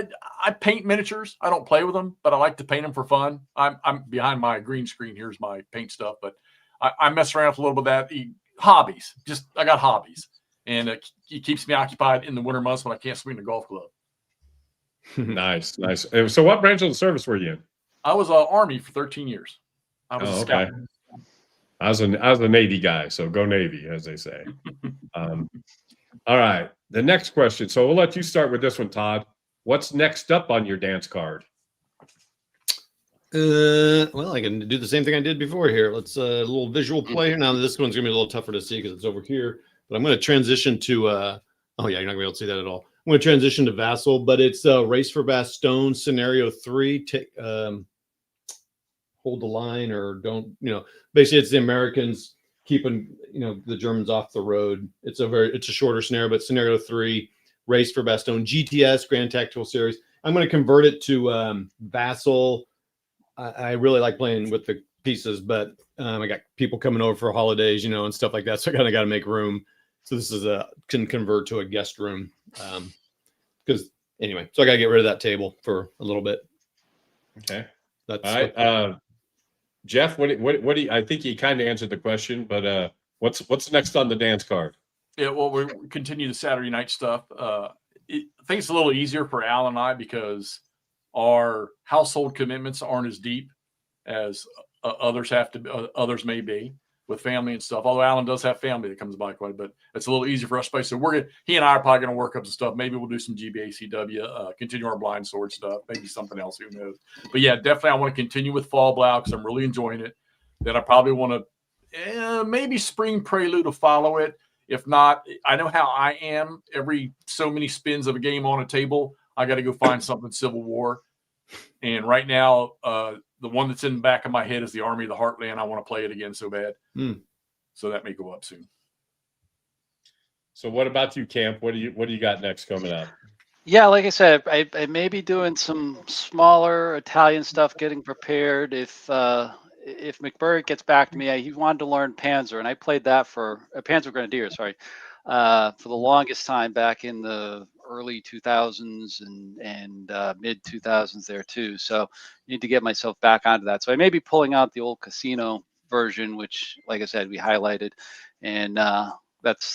I paint miniatures. I don't play with them, but I like to paint them for fun. I'm behind my green screen. Here's my paint stuff, but I mess around with a little bit of that. Hobbies. I got hobbies, and it keeps me occupied in the winter months when I can't swing the golf club. Nice. So what branch of the service were you in? I was Army for 13 years. I was a scout. Okay. I was a Navy guy, so go Navy, as they say. All right. The next question. So we'll let you start with this one, Todd. What's next up on your dance card? Well, I can do the same thing I did before here. Let's a little visual play here. Now this one's gonna be a little tougher to see because it's over here. But I'm going to transition to. Oh yeah, you're not gonna be able to see that at all. I'm going to transition to Vassal, but it's Race for Bastogne scenario 3. Take hold the line or don't. Basically, it's the Americans keeping the Germans off the road. It's a shorter scenario, but scenario 3, Race for Bastogne, GTS Grand Tactical Series. I'm going to convert it to Vassal. I really like playing with the pieces, but I got people coming over for holidays, and stuff like that. So I kind of got to make room. So this is can convert to a guest room. Because anyway, so I got to get rid of that table for a little bit. Okay. That's all right. Jeff, what do you, I think you kind of answered the question, but what's next on the dance card? Yeah, well, we continue the Saturday night stuff. I think it's a little easier for Al and I because our household commitments aren't as deep as others may be with family and stuff. Although Alan does have family that comes by quite a bit, it's a little easier for us to play. So he and I are probably going to work up some stuff. Maybe we'll do some GBACW, continue our blind sword stuff, maybe something else. Who knows? But yeah, definitely I want to continue with Fall Blau because I'm really enjoying it. Then I probably want to maybe Spring Prelude to follow it. If not, I know how I am. Every so many spins of a game on a table, I got to go find something Civil War. And right now, the one that's in the back of my head is the Army of the Heartland. I want to play it again so bad. So that may go up soon. So what about you, Camp? What do you got next coming up? Yeah, like I said, I may be doing some smaller Italian stuff, getting prepared. If McMurry gets back to me, he wanted to learn Panzer, and I played that for Panzer Grenadier, sorry, for the longest time back in the early 2000s and mid 2000s there too. So I need to get myself back onto that. So I may be pulling out the old casino version, which, like I said, we highlighted, and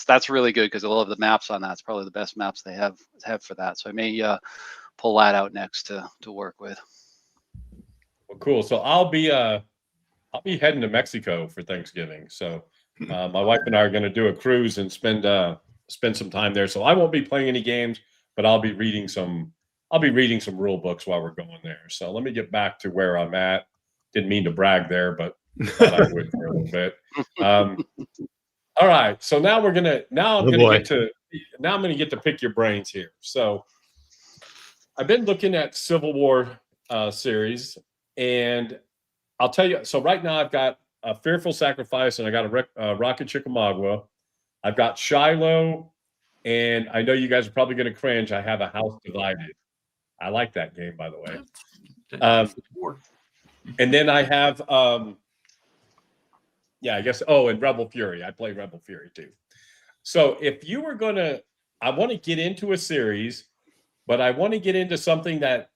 that's really good because I love the maps on that. It's probably the best maps they have for that. So I may pull that out next to work with. Well, cool. So I'll be heading to Mexico for Thanksgiving. So my wife and I are going to do a cruise and spend some time there. So I won't be playing any games, but I'll be reading some rule books while we're going there. So let me get back to where I'm at. Didn't mean to brag there, but thought I would for a little bit. All right. So now I'm going to get to pick your brains here. So I've been looking at Civil War series, and I'll tell you. So right now I've got a Fearful Sacrifice, and I got a Rocket Chickamauga. I've got Shiloh, and I know you guys are probably going to cringe. I have a House Divided. I like that game, by the way. And then I have, and Rebel Fury. I play Rebel Fury too. So if you were I want to get into a series, but I want to get into something that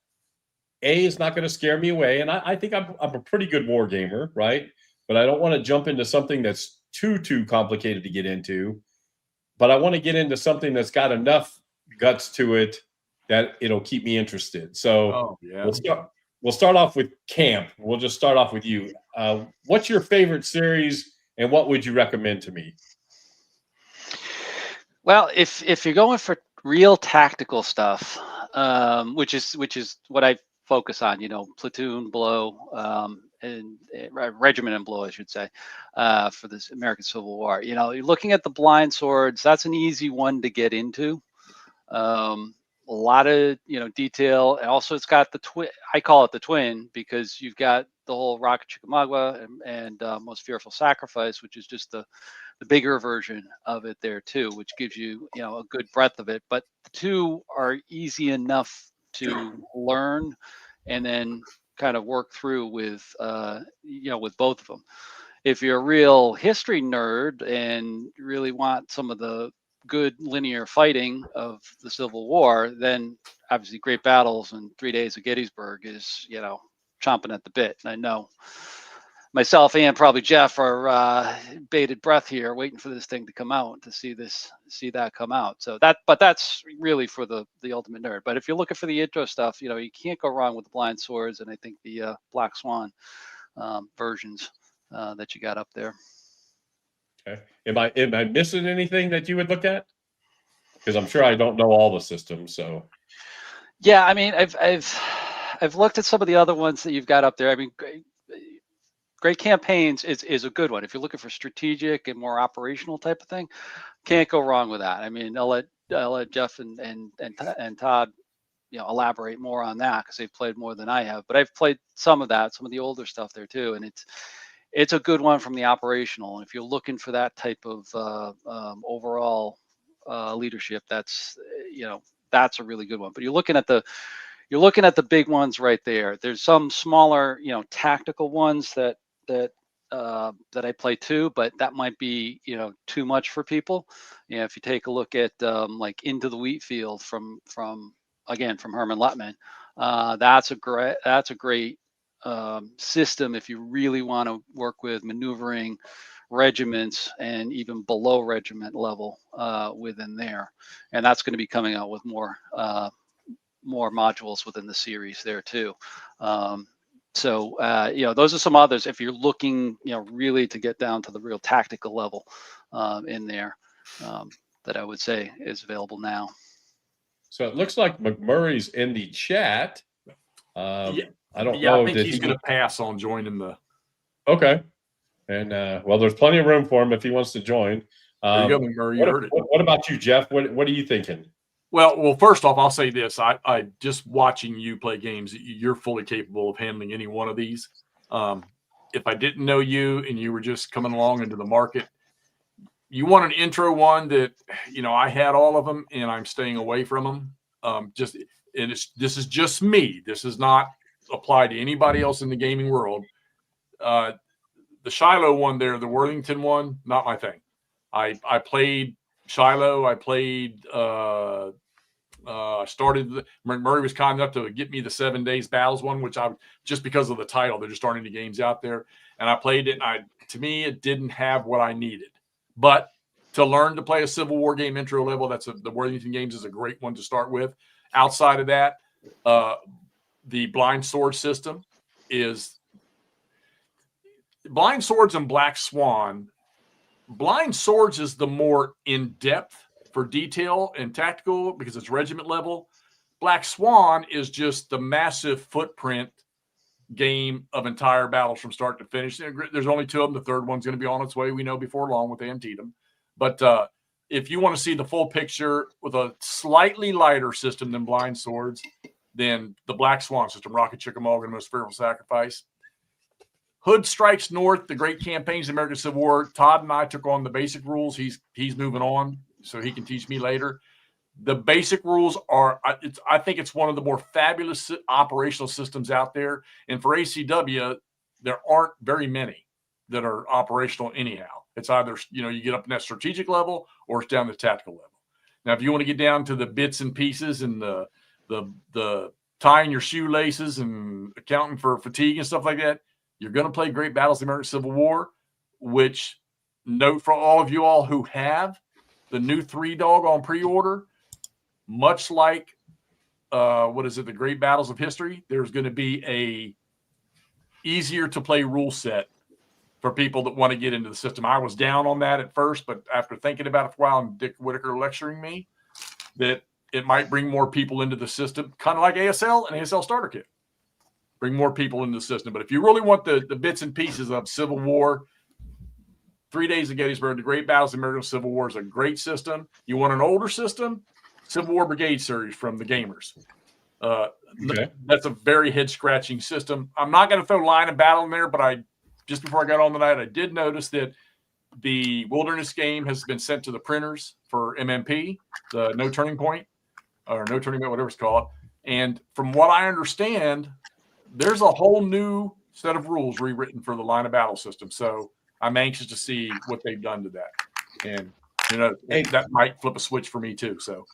is not going to scare me away. And I think I'm a pretty good war gamer, right? But I don't want to jump into something that's too complicated to get into. But I want to get into something that's got enough guts to it that it'll keep me interested. So we'll start off with camp. We'll just start off with you. What's your favorite series, and what would you recommend to me? Well, if you're going for real tactical stuff, which is what I focus on, platoon blow, and regiment and blow, I should say, for this American Civil War. You're looking at the blind swords. That's an easy one to get into. A lot of detail, and also it's got the twin. I call it the twin because you've got the whole Rocket Chickamauga and Most Fearful Sacrifice, which is just the bigger version of it there too, which gives you a good breadth of it. But the two are easy enough to learn and then kind of work through with with both of them. If you're a real history nerd and really want some of the good linear fighting of the Civil War, then obviously Great Battles and 3 Days of Gettysburg is chomping at the bit. And I know myself and probably Jeff are bated breath here, waiting for this thing to come out to see that come out. So that's really for the ultimate nerd. But if you're looking for the intro stuff, you can't go wrong with the Blind Swords, and I think the Black Swan versions that you got up there. Okay. Am I missing anything that you would look at? Because I'm sure I don't know all the systems. So yeah, I mean, I've looked at some of the other ones that you've got up there. I mean, Great Campaigns is a good one. If you're looking for strategic and more operational type of thing, can't go wrong with that. I mean, I'll let Jeff and Todd elaborate more on that because they've played more than I have. But I've played some of the older stuff there too, and it's a good one from the operational. And if you're looking for that type of overall leadership, that's a really good one. But you're looking at the big ones right there. There's some smaller tactical ones that I play too, but that might be too much for people. If you take a look at like Into the Wheat Field from Herman Luttman, that's a great system if you really want to work with maneuvering regiments and even below regiment level within there. And that's going to be coming out with more modules within the series there too. So those are some others if you're looking really to get down to the real tactical level in there that I would say is available now. So it looks like McMurray's in the chat. I don't know. I think he's going to pass on joining the. Okay. And well, there's plenty of room for him if he wants to join. There you go, McMurray. You heard it. What about you, Jeff? What are you thinking? Well, first off, I'll say this. I just watching you play games, you're fully capable of handling any one of these. If I didn't know you and you were just coming along into the market, you want an intro one that, I had all of them and I'm staying away from them. This is just me. This does not apply to anybody else in the gaming world. The Shiloh one there, the Worthington one, not my thing. I played Shiloh. I played. McMurray was kind enough to get me the 7 Days Battles one, which just because of the title, they're just starting the games out there, and I played it. And to me, it didn't have what I needed. But to learn to play a Civil War game intro level, the Worthington Games is a great one to start with. Outside of that, the Blind Sword system is Blind Swords and Black Swan. Blind Swords is the more in-depth for detail and tactical because it's regiment level. Black Swan is just the massive footprint game of entire battles from start to finish. There's only 2 of them. The third one's going to be on its way, we know, before long with Antietam. But if you want to see the full picture with a slightly lighter system than Blind Swords, then the Black Swan system, Rocket Chickamauga, Most Fearful Sacrifice. Hood Strikes North, the great campaigns of the American Civil War. Todd and I took on the basic rules. He's moving on, so he can teach me later. The basic rules are, I think it's one of the more fabulous operational systems out there. And for ACW, there aren't very many that are operational anyhow. It's either, you get up in that strategic level or it's down the tactical level. Now, if you want to get down to the bits and pieces and the tying your shoelaces and accounting for fatigue and stuff like that, you're going to play Great Battles of the American Civil War, which, note for all of you all who have the new 3-dog on pre-order, much like, the Great Battles of History, there's going to be a easier to play rule set for people that want to get into the system. I was down on that at first, but after thinking about it for a while and Dick Whitaker lecturing me, that it might bring more people into the system, kind of like ASL and ASL Starter Kit. Bring more people into the system. But if you really want the bits and pieces of Civil War, 3 Days of Gettysburg, the Great Battles of the American Civil War is a great system. You want an older system? Civil War Brigade series from the Gamers. Okay. That's a very head-scratching system. I'm not going to throw Line of Battle in there, but just before I got on tonight, I did notice that the Wilderness game has been sent to the printers for MMP, the No Turning Point, or No Turning Point, whatever it's called. And from what I understand, there's a whole new set of rules rewritten for the Line of Battle system. So I'm anxious to see what they've done to that. And, that might flip a switch for me too. So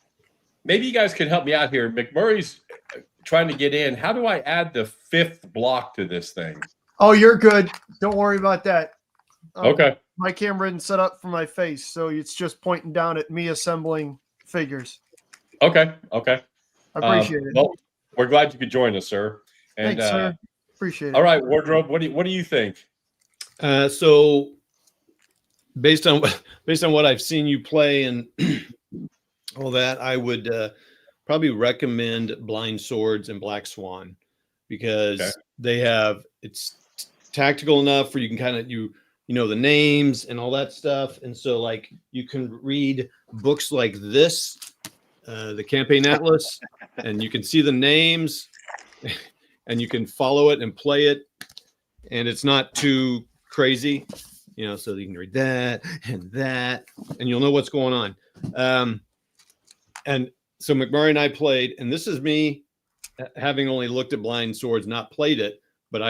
maybe you guys can help me out here. McMurray's trying to get in. How do I add the 5th block to this thing? Oh, you're good. Don't worry about that. Okay. My camera isn't set up for my face, so it's just pointing down at me assembling figures. Okay. I appreciate it. Well, we're glad you could join us, sir. And, Thanks, sir. Appreciate it. All right, Wardrobe. What do you think? So based on what I've seen you play and all that, I would probably recommend Blind Swords and Black Swan because it's tactical enough where you can kind of you know the names and all that stuff, and so like you can read books like this, the Campaign Atlas, and you can see the names, and you can follow it and play it, and it's not too crazy, so you can read that, and you'll know what's going on. And so McMurray and I played, and this is me having only looked at Blind Swords, not played it, but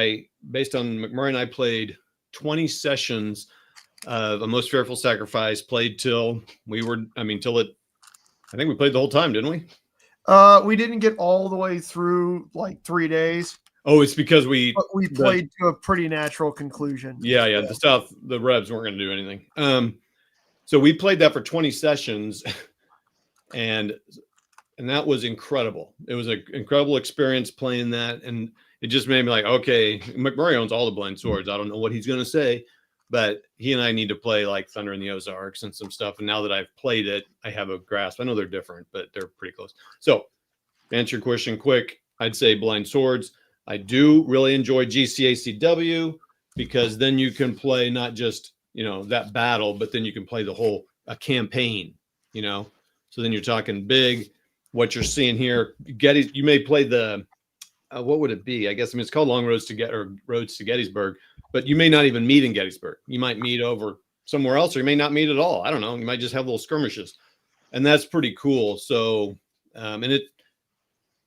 based on McMurray and I played 20 sessions of A Most Fearful Sacrifice, played till I think we played the whole time, didn't we? We didn't get all the way through like 3 days. Oh, it's because we played to a pretty natural conclusion. Yeah. The Rebs weren't going to do anything. So we played that for 20 sessions, and that was incredible. It was an incredible experience playing that, and it just made me like, okay, McMurray owns all the Blind Swords. I don't know what he's going to say, but he and I need to play like Thunder in the Ozarks and some stuff. And now that I've played it, I have a grasp. I know they're different, but they're pretty close. So to answer your question quick, I'd say Blind Swords. I do really enjoy GCACW because then you can play not just, that battle, but then you can play the whole campaign, So then you're talking big. What you're seeing here, you may play the, what would it be? I guess it's called Long Roads to Gettysburg, but you may not even meet in Gettysburg. You might meet over somewhere else, or you may not meet at all. I don't know. You might just have little skirmishes, and that's pretty cool. So, and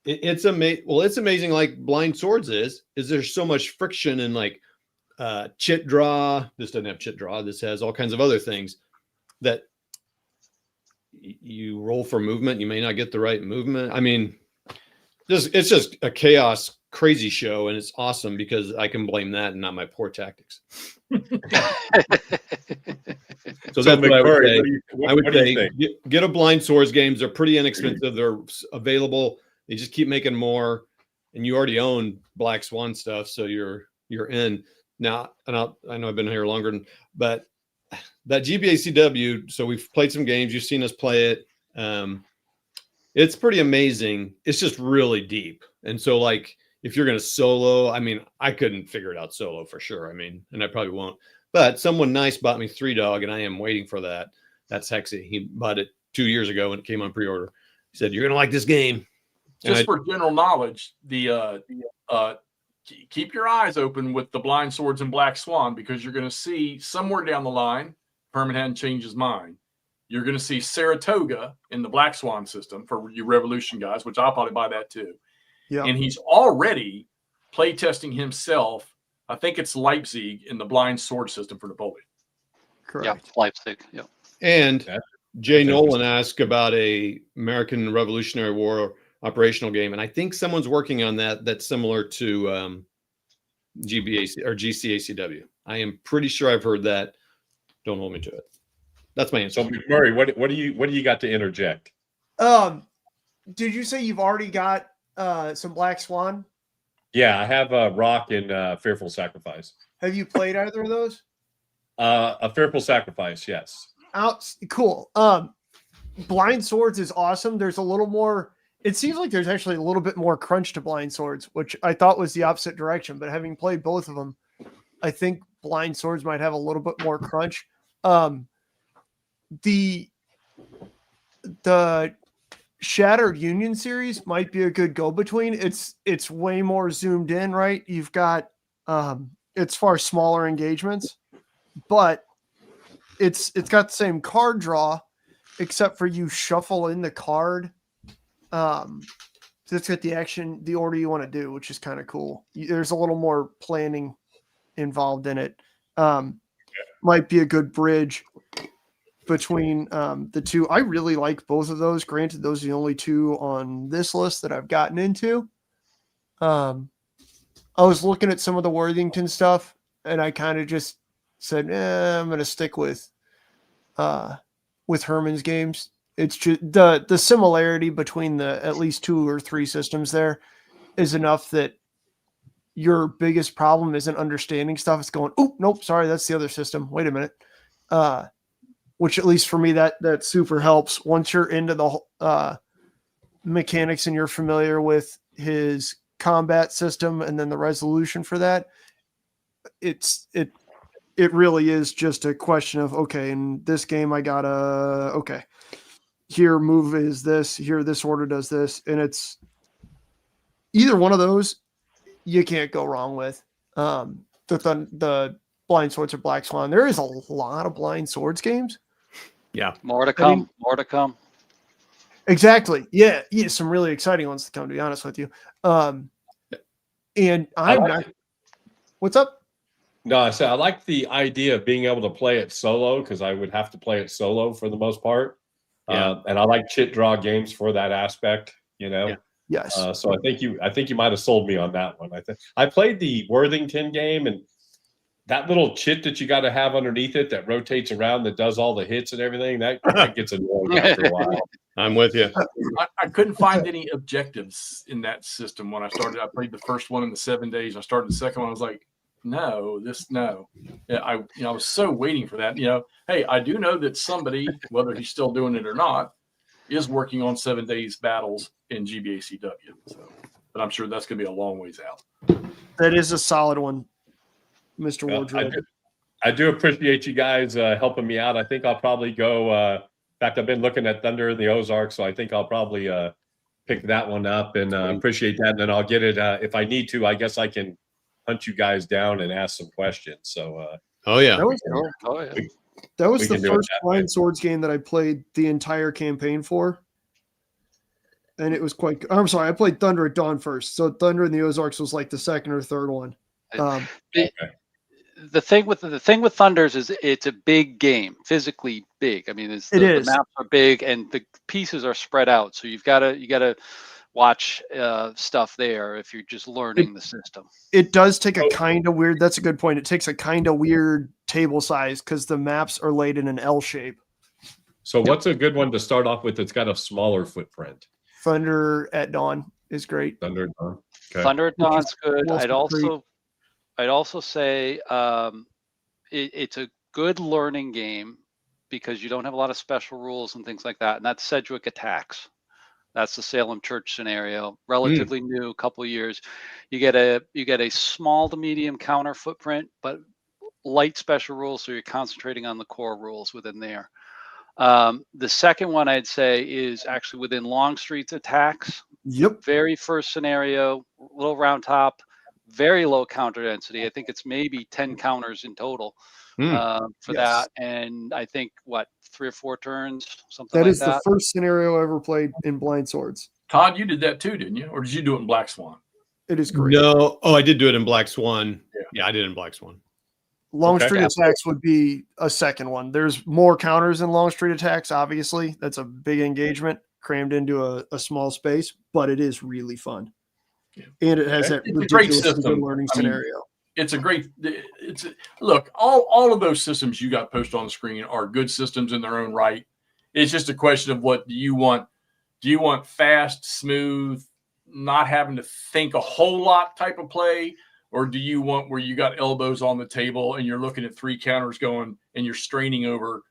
it's amazing. Like Blind Swords is there's so much friction and like chit draw. This doesn't have chit draw. This has all kinds of other things that you roll for movement. You may not get the right movement. I mean, it's just a chaos crazy show, and it's awesome because I can blame that and not my poor tactics. So that's what I would say. I would say get a Blind Swords games. They're pretty inexpensive. They're available. They just keep making more, and you already own Black Swan stuff, so you're in now. And I know I've been here longer, but that GBACW. So we've played some games. You've seen us play it. It's pretty amazing. It's just really deep, and so like if you're going to solo, I mean, I couldn't figure it out solo for sure. I mean, and I probably won't. But someone nice bought me 3-Dog, and I am waiting for that. That's Hexy. He bought it 2 years ago when it came on pre-order. He said, "You're gonna like this game." Just for general knowledge, keep your eyes open with the Blind Swords and Black Swan, because you're going to see somewhere down the line, Herman hadn't changed his mind. You're going to see Saratoga in the Black Swan system for you Revolution guys, which I'll probably buy that too. Yeah. And he's already play testing himself. I think it's Leipzig in the Blind Sword system for Napoleon. Correct. Yeah, Leipzig. Yeah. And Jay Nolan asked about a American Revolutionary War operational game, and I think someone's working on that. That's similar to GBAC or GCACW. I am pretty sure I've heard that. Don't hold me to it. That's my answer. So McMurray, what do you got to interject? Did you say you've already got some Black Swan? Yeah, I have Rock and Fearful Sacrifice. Have you played either of those? A Fearful Sacrifice, yes. Cool. Blind Swords is awesome. There's a little more. It seems like there's actually a little bit more crunch to Blind Swords, which I thought was the opposite direction. But having played both of them, I think Blind Swords might have a little bit more crunch. The Shattered Union series might be a good go-between. It's way more zoomed in, right? You've got it's far smaller engagements, but it's got the same card draw, except for you shuffle in the card. So it's got the order you want to do, which is kind of cool. There's a little more planning involved in it. Might be a good bridge between the two. I really like both of those. Granted, those are the only two on this list that I've gotten into. I was looking at some of the Worthington stuff, and I kind of just said, I'm going to stick with Herman's games. It's just the similarity between the at least 2 or 3 systems there is enough that your biggest problem isn't understanding stuff. It's going, oh, nope, sorry, that's the other system. Wait a minute. Which at least for me, that super helps. Once you're into the mechanics and you're familiar with his combat system and then the resolution for that, it really is just a question of, okay, in this game I gotta, okay, here move is this, here this order does this, and it's either one of those you can't go wrong with. The Blind Swords or Black Swan. There is a lot of Blind Swords games. Yeah. More to come. More to come. Exactly. Yeah. Some really exciting ones to come, to be honest with you. And I'm not. What's up? No, I said I like the idea of being able to play it solo, because I would have to play it solo for the most part. Yeah. And I like chit draw games for that aspect, you know. Yeah. Yes. So I think you might have sold me on that one. I played the Worthington game, and that little chit that you got to have underneath it that rotates around, that does all the hits and everything, that gets annoying after a while. I'm with you. I couldn't find any objectives in that system when I started. I played the first one in the 7 days. I started the second one. I was like, no. Yeah, I was so waiting for that. Hey, I do know that somebody, whether he's still doing it or not, is working on 7 days battles in GBACW. So, but I'm sure that's going to be a long ways out. That is a solid one, Mr. Wardrobe. I do appreciate you guys helping me out. I think I'll probably go. In fact, I've been looking at Thunder in the Ozarks, so I think I'll probably pick that one up, and appreciate that. And then I'll get it if I need to. I guess I can hunt you guys down and ask some questions. So, oh yeah, that was the first Blind Swords game that I played the entire campaign for. And it was quite. I'm sorry, I played Thunder at Dawn first. So Thunder in the Ozarks was like the second or third one. The thing with Thunders is it's a big game, physically big. I mean, the maps are big and the pieces are spread out. So you got to watch stuff there if you're just learning the system. It does take a kind of weird. That's a good point. It takes a kind of weird table size because the maps are laid in an L shape. So what's a good one to start off with that's got a smaller footprint? Thunder at Dawn is great. Thunder at Dawn. Okay. Thunder at Dawn's good. Wolf I'd also say it's a good learning game because you don't have a lot of special rules and things like that. And that's Sedgwick Attacks. That's the Salem Church scenario. Relatively new, couple of years. You get a small to medium counter footprint, but light special rules, so you're concentrating on the core rules within there. The second one I'd say is actually within Longstreet's Attacks. Yep. Very first scenario, little round top, very low counter density. I think it's maybe 10 counters in total for that. And I think, 3 or 4 turns, something That like is that. the first scenario I ever played in Blind Swords. Todd, you did that too, didn't you? Or did you do it in Black Swan? It is great. No. Oh, I did do it in Black Swan. Yeah, I did it in Black Swan. Longstreet Attacks would be a second one. There's more counters in Longstreet Attacks, obviously. That's a big engagement crammed into a small space, but it is really fun. Yeah. And it has that ridiculously good learning scenario. It's a great, look, all of those systems you got posted on the screen are good systems in their own right. It's just a question of what do you want? Do you want fast, smooth, not having to think a whole lot type of play? Or do you want where you got elbows on the table and you're looking at 3 counters going and you're straining over,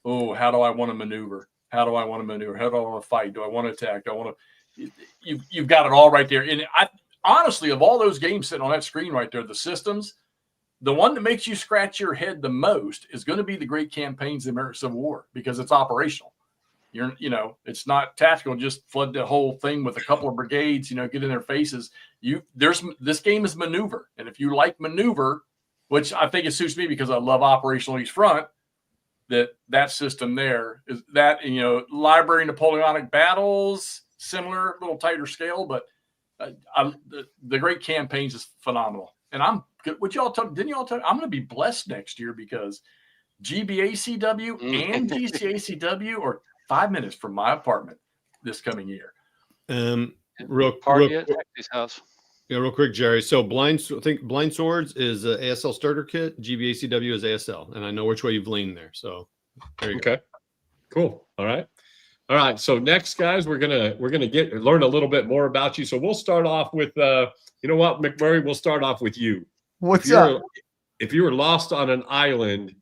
oh, how do I want to maneuver? How do I want to maneuver? How do I want to fight? Do I want to attack? Do I want to? You've got it all right there. And honestly, of all those games sitting on that screen right there, the systems, the one that makes you scratch your head the most is going to be the Great Campaigns of the American Civil War because it's operational. It's not tactical. Just flood the whole thing with a couple of brigades. Get in their faces. This game is maneuver, and if you like maneuver, which I think it suits me because I love operational east front, that system there is that. Library Napoleonic Battles, similar, little tighter scale, but the Great Campaigns is phenomenal. And I'm good. Didn't y'all tell me I'm going to be blessed next year because GBACW and GCACW are 5 minutes from my apartment this coming year. Real quick, Jerry. So Blind Swords is ASL starter kit. GBACW is ASL, and I know which way you've leaned there. So there you go. Cool. All right. So next, guys, we're gonna learn a little bit more about you. So we'll start off with you know what, McMurray, we'll start off with you. What's up? If you were lost on an island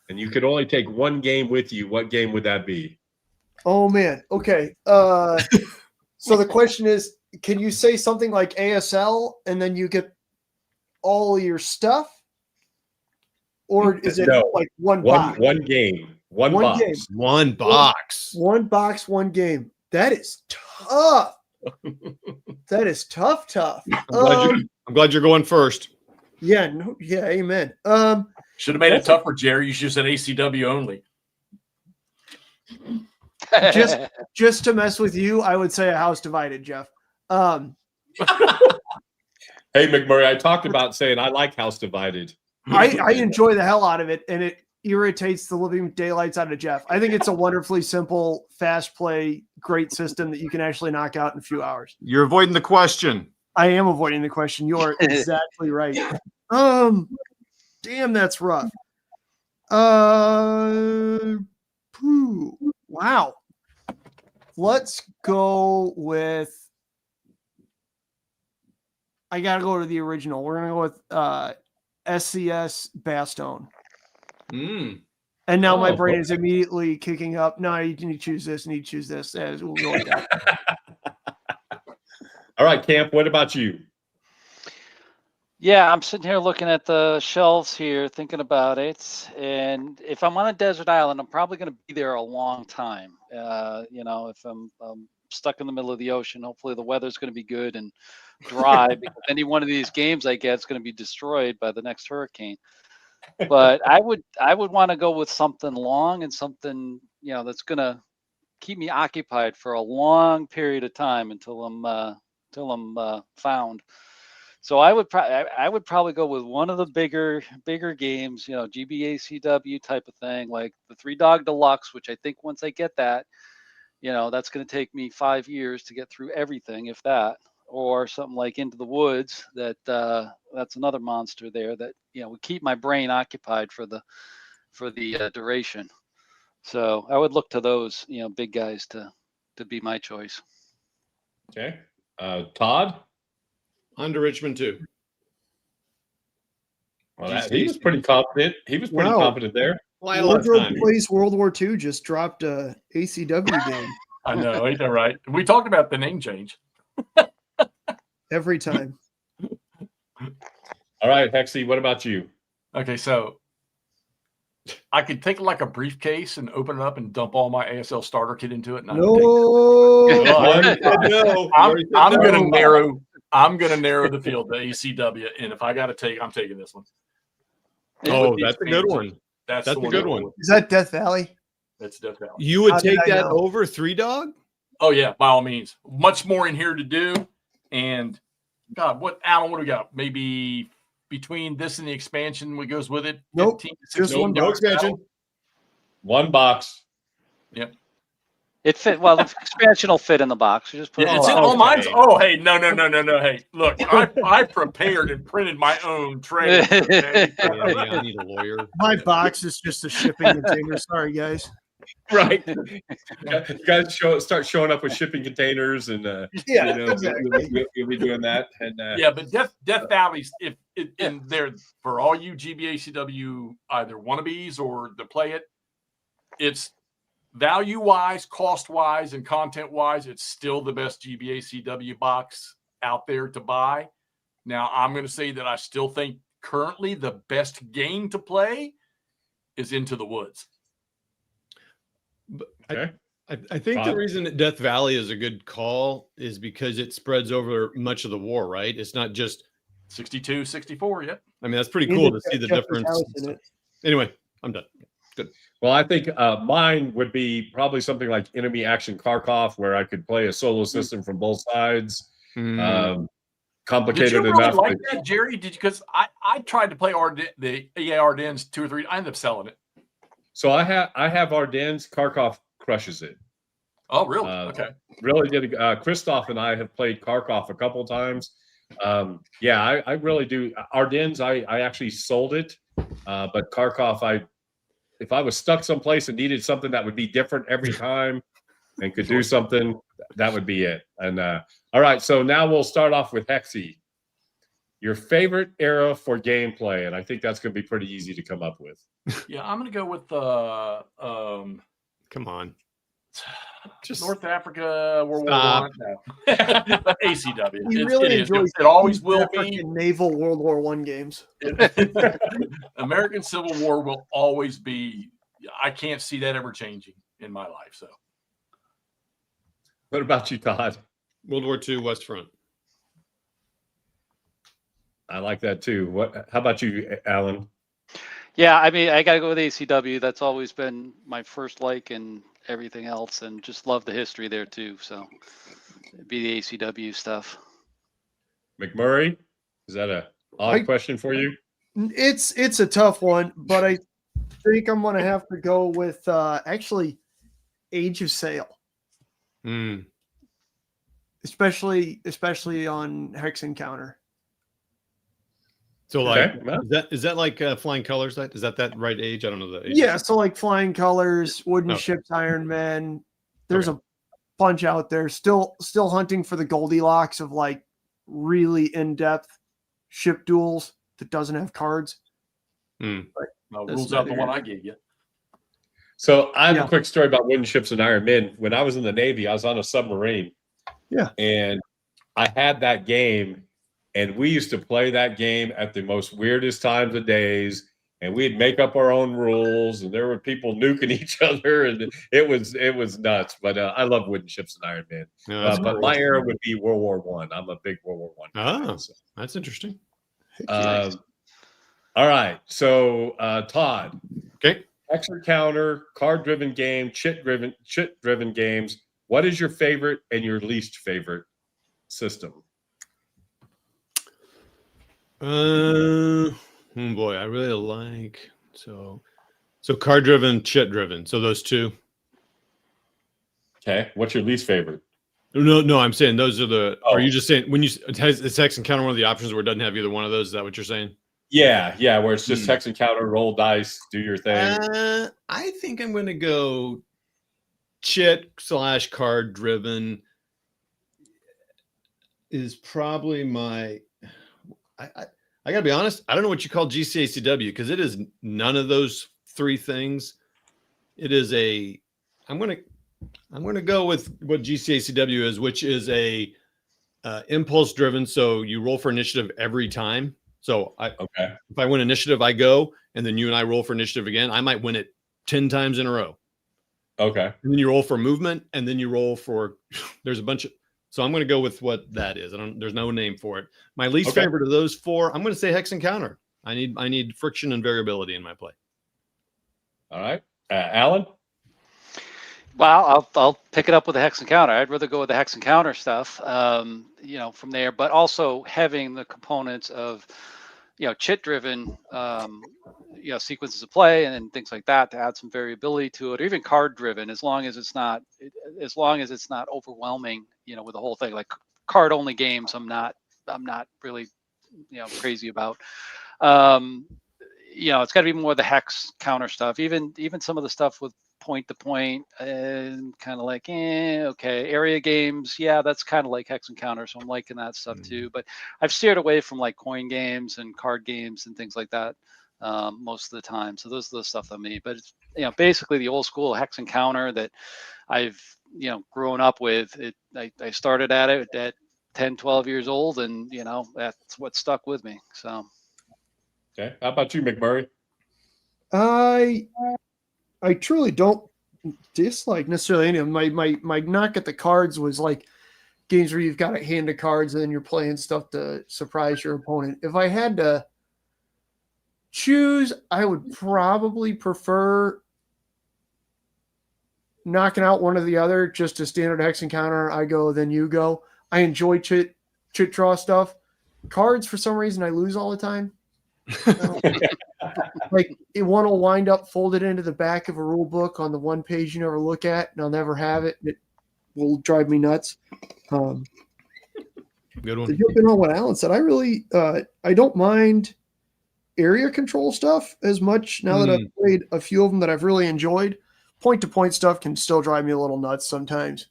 and you could only take one game with you, what game would that be? Oh man. Okay. So the question is, can you say something like ASL and then you get all your stuff? Or is it like one box? One game. One box. Game. One box. One box, one game. That is tough. That is tough. I'm glad you're going first. Yeah, amen. Should have made it tougher, Jerry. You should have said ACW only. Just to mess with you, I would say a house divided, Jeff. Hey, McMurray, I talked about saying I like house divided. I enjoy the hell out of it, and it irritates the living daylights out of Jeff. I think it's a wonderfully simple, fast play, great system that you can actually knock out in a few hours. You're avoiding the question. I am avoiding the question. You are exactly right. Damn, that's rough. Wow. Let's go with. I gotta go to the original. We're gonna go with SCS Bastogne. And now my brain is immediately kicking up. No, you need to choose this. You need to choose this. We'll go with that. All right, Camp. What about you? Yeah, I'm sitting here looking at the shelves here, thinking about it. And if I'm on a desert island, I'm probably going to be there a long time. If I'm stuck in the middle of the ocean, hopefully the weather's going to be good and dry because any one of these games I get is going to be destroyed by the next hurricane. But I would want to go with something long and something, that's going to keep me occupied for a long period of time until I'm found. So I would probably go with one of the bigger games, GBACW type of thing, like the 3 Dog Deluxe, which I think once I get that, that's going to take me 5 years to get through everything, if that. Or something like Into the Woods, that's another monster there that would keep my brain occupied for the duration. So I would look to those big guys to be my choice. Okay, Todd. On to Richmond too. Well, he was pretty confident. He was pretty confident there. Wardrobe Plays World War II just dropped a ACW game. I know, ain't that right? We talked about the name change. Every time. All right, Hexy, what about you? Okay, so I could take like a briefcase and open it up and dump all my ASL starter kit into it. And I'm gonna narrow the field to ACW, and if I got to take, I'm taking this one. Oh, that's a good one. That's a good one. Is that Death Valley? That's Death Valley. You would take that over 3 Dog? Oh yeah, by all means. Much more in here to do, and God, Alan? What do we got? Maybe between this and the expansion, what goes with it? Nope, 15 to just 16 no expansion. One box. Yep. It fit well. The expansion will fit in the box. You just put It's in all mine. Oh, hey, no. Hey, look, I prepared and printed my own trailer. Okay? I need a lawyer. My box is just a shipping container. Sorry, guys. Right. You guys start showing up with shipping containers, and exactly. We'll be doing that. And but Death Valley's in there for all you GBACW either wannabes or to play it. It's value-wise, cost-wise, and content-wise, it's still the best GBACW box out there to buy. Now, I'm going to say that I still think currently the best game to play is Into the Woods. Okay. I think the reason that Death Valley is a good call is because it spreads over much of the war, right? It's not just 62, 64 yet. I mean, that's pretty cool to see the difference. Anyway, I'm done. Good. Well, I think mine would be probably something like Enemy Action Kharkov, where I could play a solo system from both sides. Complicated Did you really enough. like that, Jerry? Did you? Because I tried to play the EA Ardennes 2 or 3. I ended up selling it. So I have Ardennes. Kharkov crushes it. Oh, really? Okay. Really good. Christoph and I have played Kharkov a couple times. I really do. Ardennes, I actually sold it, but Kharkov, if I was stuck someplace and needed something that would be different every time and could do something, that would be it. And all right, so now we'll start off with Hexy. Your favorite era for gameplay, and I think that's going to be pretty easy to come up with. Yeah, I'm going to go with come on. Just North Africa, World War I. No. ACW. You really enjoy it always will be. Naval World War I games. American Civil War will always be. I can't see that ever changing in my life. So, what about you, Todd? World War II West Front. I like that too. How about you, Alan? Yeah, I mean, I got to go with ACW. That's always been my first like and everything else, and just love the history there too. So it'd be the ACW stuff. McMurray, is that a odd question for you? It's a tough one, but I think I'm going to have to go with actually Age of Sail. Especially on Hex Encounter. So like is that like Flying Colors? Is that right age? I don't know the age. Yeah, so like Flying Colors, Wooden Ships, Iron Men. There's a bunch out there still hunting for the Goldilocks of like really in-depth ship duels that doesn't have cards. Rules out the one I gave you. So I have a quick story about Wooden Ships and Iron Men. When I was in the Navy, I was on a submarine. Yeah. And I had that game. And we used to play that game at the most weirdest times of days, and we'd make up our own rules, and there were people nuking each other, and it was nuts. But I love Wooden Ships and Iron Man. But my era would be World War I. I'm a big World War I. Oh, that's interesting. All right, so Todd. Okay. Hex Encounter, card-driven game, chit-driven games. What is your favorite and your least favorite system? Boy, I really like so card driven, chit driven. So those two. Okay. What's your least favorite? No, I'm saying those are the. Oh. Are you just saying when you is hex and counter one of the options where it doesn't have either one of those? Is that what you're saying? Yeah, where it's just hex and counter, roll dice, do your thing. I think I'm going to go chit/card driven is probably my. I gotta be honest. I don't know what you call GCACW because it is none of those three things. It is a. I'm gonna go with what GCACW is, which is a impulse driven. So you roll for initiative every time. So if I win initiative, I go, and then you and I roll for initiative again. I might win it 10 times in a row. Okay. And then you roll for movement, and then you roll for. There's a bunch of. So I'm going to go with what that is. There's no name for it. My least favorite of those four, I'm going to say hex and counter. I need friction and variability in my play. All right, Alan. Well, I'll pick it up with the hex and counter. I'd rather go with the hex and counter stuff, from there. But also having the components of, chit driven, sequences of play and things like that to add some variability to it, or even card driven, as long as it's not overwhelming, with the whole thing. Like card only games, I'm not really, crazy about. It's got to be more the hex counter stuff. Even some of the stuff with point to point and kind of like, area games. Yeah, that's kind of like hex and counter. So I'm liking that stuff too. But I've steered away from like coin games and card games and things like that most of the time. So those are the stuff I mean. But it's, basically the old school hex and counter that I've, grown up with. I started at it at 10, 12 years old, and that's what stuck with me. So. Okay. How about you, McMurray? I truly don't dislike necessarily any of them. My knock at the cards was like games where you've got a hand of cards and then you're playing stuff to surprise your opponent. If I had to choose, I would probably prefer knocking out one or the other, just a standard hex and counter. I go, then you go. I enjoy chit draw stuff. Cards, for some reason, I lose all the time. Like one will wind up folded into the back of a rule book on the one page you never look at, and I'll never have it. It will drive me nuts. Good one. To jump in on what Alan said, I really I don't mind area control stuff as much now that I've played a few of them that I've really enjoyed. Point to point stuff can still drive me a little nuts sometimes.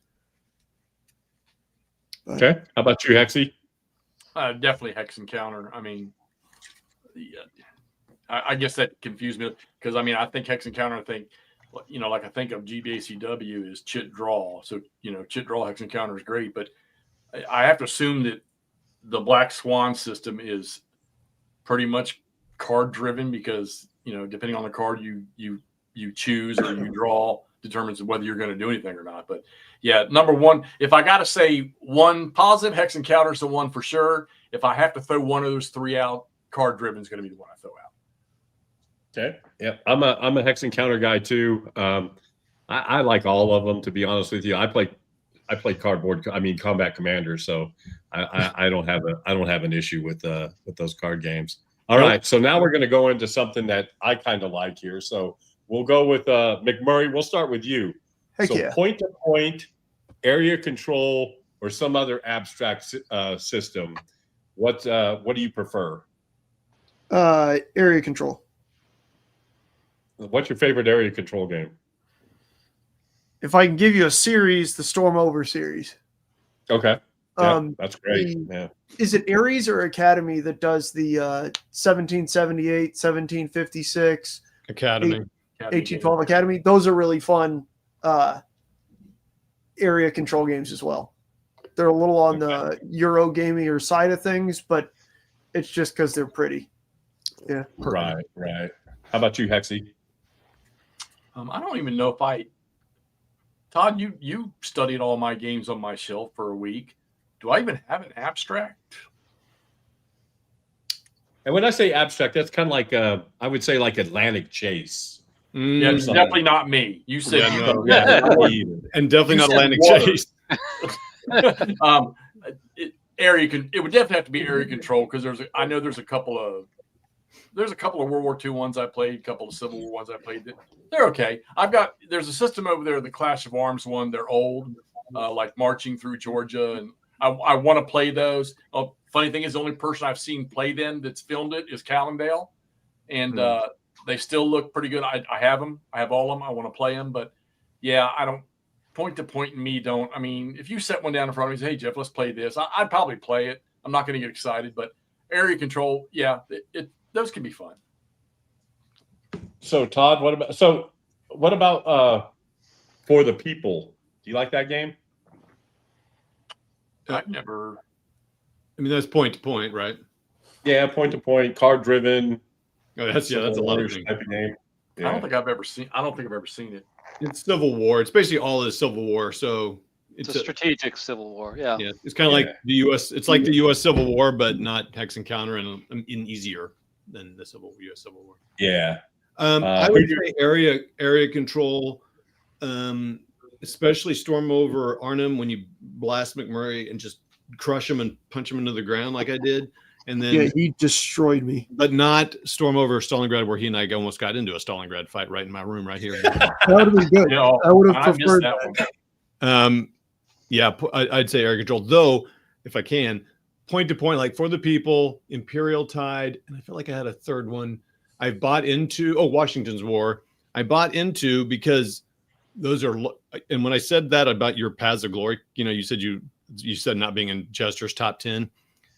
But, okay. How about you, Hexy? Definitely hex and counter. I mean, I guess that confused me because I think hex and counter. I think I think of GBACW as chit draw. So chit draw, hex and counter is great, but I have to assume that the Black Swan system is pretty much card driven because depending on the card you choose or you draw determines whether you're going to do anything or not. But yeah, number one, if I got to say one positive, hex and counter is the one for sure. If I have to throw one of those three out, card driven is going to be the one I throw out. Okay. Yeah, I'm a hex and counter guy too. I like all of them, to be honest with you. I play Combat Commander, so I don't have an issue with those card games. All right, so now we're going to go into something that I kind of like here. So we'll go with McMurray. We'll start with you. Point to point, area control, or some other abstract system. What do you prefer? Area control. What's your favorite area control game? If I can give you a series, the Storm Over series. Okay. Yeah, that's great. Is it Ares or Academy that does the 1778, 1756 Academy, 1812 Academy? Those are really fun area control games as well. They're a little on the Euro gamier side of things, but it's just because they're pretty. Yeah. Right. How about you, Hexy? I don't even know if Todd, you studied all my games on my shelf for a week. Do I even have an abstract? And when I say abstract, that's kind of like I would say like Atlantic Chase. Yeah, it's definitely not me. You said and definitely not Atlantic Chase. It would definitely have to be area control because I know there's a couple of there's a couple of World War II ones I played, a couple of Civil War ones I played. They're okay. There's a system over there, the Clash of Arms one. They're old, like Marching Through Georgia, and I want to play those. Funny thing is, the only person I've seen play them that's filmed it is Callendale, and they still look pretty good. I have them. I have all of them. I want to play them, but yeah, I don't. Point to point and me don't. I mean, if you set one down in front of me and say, hey, Jeff, let's play this, I'd probably play it. I'm not going to get excited, but area control, yeah, those can be fun. So Todd, what about For the People? Do you like that game? I never. I mean, that's point to point, right? Yeah, point to point, card driven. Oh, that's a lot of type of game. Yeah. I don't think I've ever seen it. It's Civil War. It's basically all of the Civil War. So it's a strategic Civil War. Yeah. Yeah. It's kind of like the U.S. It's like the U.S. Civil War, but not hex and counter and easier than the U.S. Civil War. Yeah. I would say area control, especially storm over Arnhem when you blast McMurray and just crush him and punch him into the ground like I did. And then he destroyed me. But not storm over Stalingrad, where he and I almost got into a Stalingrad fight right in my room right here. That would have been good. I would have preferred that. Yeah, I'd say area control. Though, if I can, point to point, like For the People, Imperial Tide, and I feel like I had a third one. I bought into Washington's War. I bought into because those are, and when I said that about your Paths of Glory, you said you said not being in Jester's top 10,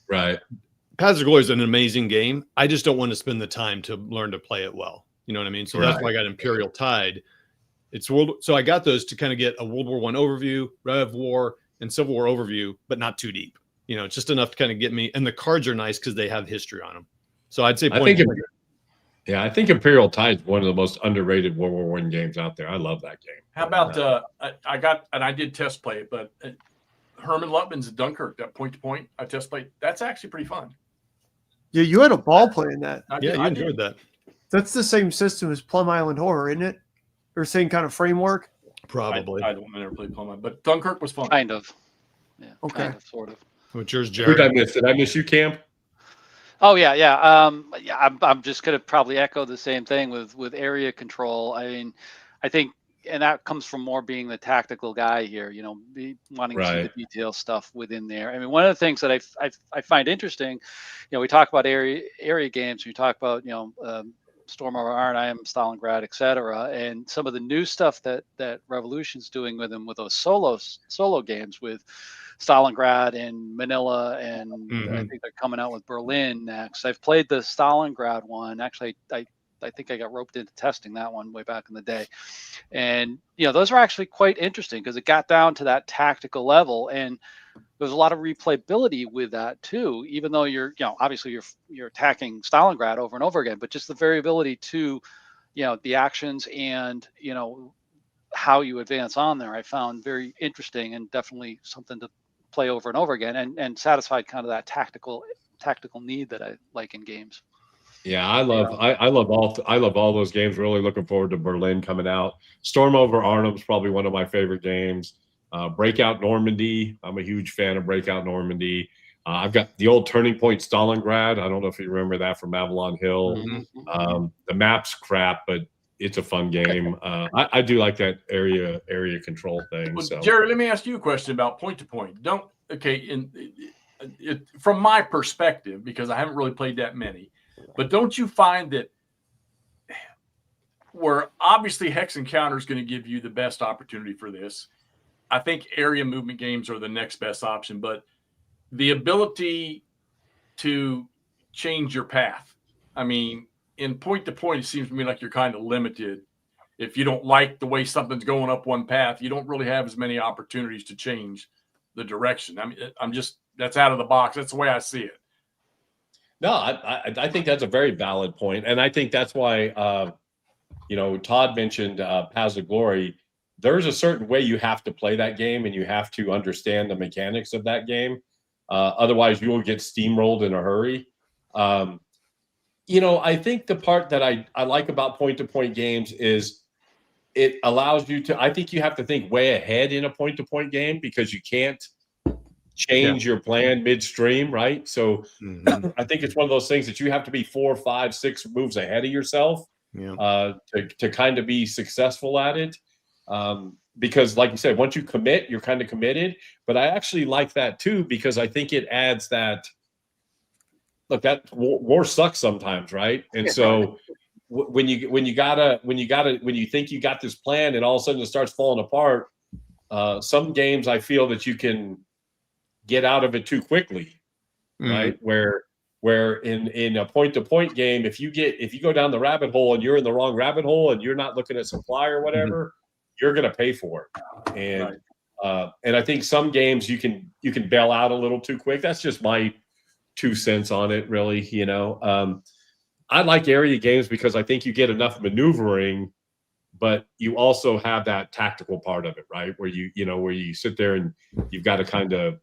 right? Paths of Glory is an amazing game. I just don't want to spend the time to learn to play it well. You know what I mean? So that's why I got Imperial Tide. So I got those to kind of get a World War I overview, Rev War, and Civil War overview, but not too deep. It's just enough to kind of get me. And the cards are nice because they have history on them. So I'd say I think Imperial Tide is one of the most underrated World War I games out there. I love that game. How about I did test play it, but Herman Lutman's Dunkirk, that point to point I test played. That's actually pretty fun. Yeah, you had a ball playing that. You enjoyed that. That's the same system as Plum Island Horror, isn't it? Or same kind of framework? Probably. I don't never play Plum Island, but Dunkirk was fun. Kind of. Yeah. Okay. Kind of, sort of. What's yours, Who Jared? did I miss? Did I miss you, Cam? Oh yeah. I'm just gonna probably echo the same thing with area control. I mean, I think, and that comes from more being the tactical guy here. Wanting to see the detail stuff within there. I mean, one of the things that I find interesting, we talk about area games. We talk about Storm over Arnhem, Stalingrad, etc. And some of the new stuff that Revolution's doing with them with those solo games with Stalingrad and Manila, and I think they're coming out with Berlin next. I've played the Stalingrad one. Actually, I think I got roped into testing that one way back in the day. And, those are actually quite interesting because it got down to that tactical level. And there's a lot of replayability with that too, even though obviously you're attacking Stalingrad over and over again, but just the variability to, the actions and, how you advance on there, I found very interesting and definitely something to play over and over again and satisfied kind of that tactical need that I like in games. Yeah, I love all those games. Really looking forward to Berlin coming out. Storm over Arnhem is probably one of my favorite games. Breakout Normandy. I'm a huge fan of Breakout Normandy. I've got the old Turning Point Stalingrad. I don't know if you remember that from Avalon Hill. The map's crap, but it's a fun game. I do like that area control thing. Well, so, Jared, let me ask you a question about point to point. From my perspective, because I haven't really played that many, but don't you find that where obviously hex encounter is going to give you the best opportunity for this? I think area movement games are the next best option, but the ability to change your path. I mean, in point to point, it seems to me like you're kind of limited. If you don't like the way something's going up one path, you don't really have as many opportunities to change the direction. I mean, that's out of the box. That's the way I see it. No, I think that's a very valid point. And I think that's why, Todd mentioned Paths of Glory. There's a certain way you have to play that game, and you have to understand the mechanics of that game. Otherwise, you will get steamrolled in a hurry. I think the part that I like about point-to-point games is I think you have to think way ahead in a point-to-point game because you can't change your plan midstream, right? So Mhm. I think it's one of those things that you have to be 4, 5, 6 moves ahead of yourself Yeah. to kind of be successful at it. Because like you said, once you commit, you're kind of committed. But I actually like that too, because I think it adds that, look, that war sucks sometimes, right? And so when you think you got this plan and all of a sudden it starts falling apart, some games I feel that you can get out of it too quickly, right? Where in a point-to-point game, if you go down the rabbit hole and you're in the wrong rabbit hole and you're not looking at supply or whatever, you're going to pay for it. And I think some games you can bail out a little too quick. That's just my 2 cents on it, really. I like area games because I think you get enough maneuvering, but you also have that tactical part of it, right? Where where you sit there and you've got to kind of.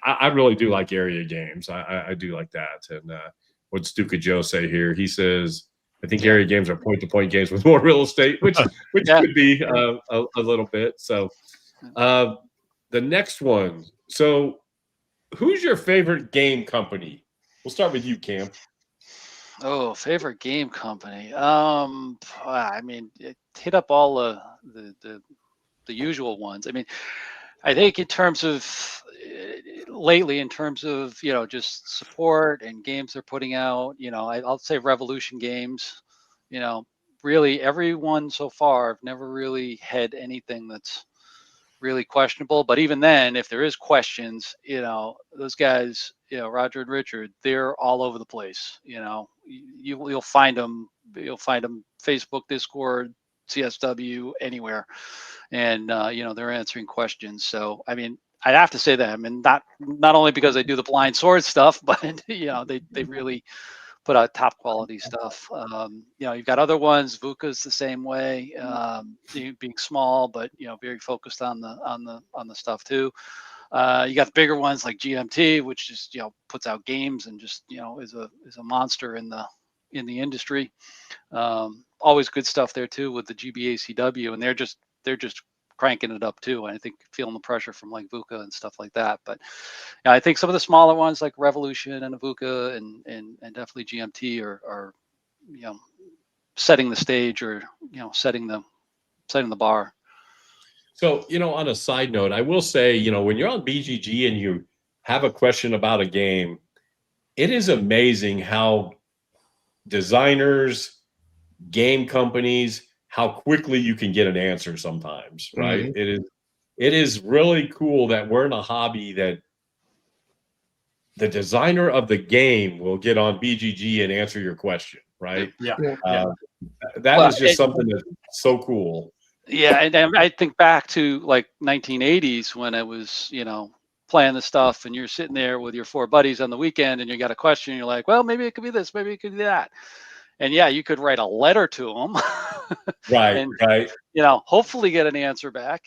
I really do like area games. I do like that. And what Stuka Joe say here? He says, I think area games are point-to-point games with more real estate, which could be a little bit. So the next one. So who's your favorite game company? We'll start with you, Cam. Oh, favorite game company. I mean, hit up all the usual ones. I mean, I think in terms of lately, in terms of just support and games they're putting out, I'll say Revolution Games. Really everyone so far, I've never really had anything that's really questionable. But even then, if there is questions, those guys, Roger and Richard, they're all over the place. You'll find them. You'll find them Facebook, Discord, CSW, anywhere, and they're answering questions. So I mean, I'd have to say that. I mean, not only because they do the blind sword stuff, but they really put out top quality stuff. You've got other ones. VUCA's the same way, being small, but very focused on the stuff too. You got the bigger ones like GMT, which just puts out games and just is a monster in the industry. Always good stuff there too with the GBACW, and they're just cranking it up too. I think feeling the pressure from like VUCA and stuff like that. But I think some of the smaller ones like Revolution and VUCA and definitely GMT are setting the stage or setting the bar. So, on a side note, I will say, when you're on BGG and you have a question about a game, it is amazing how designers, game companies, how quickly you can get an answer sometimes, right? It is really cool that we're in a hobby that the designer of the game will get on BGG and answer your question, right? That is just something that's so cool. Yeah, and I think back to like 1980s when I was, playing the stuff, and you're sitting there with your 4 buddies on the weekend, and you got a question, and you're like, well, maybe it could be this, maybe it could be that, and you could write a letter to them, right? Hopefully get an answer back.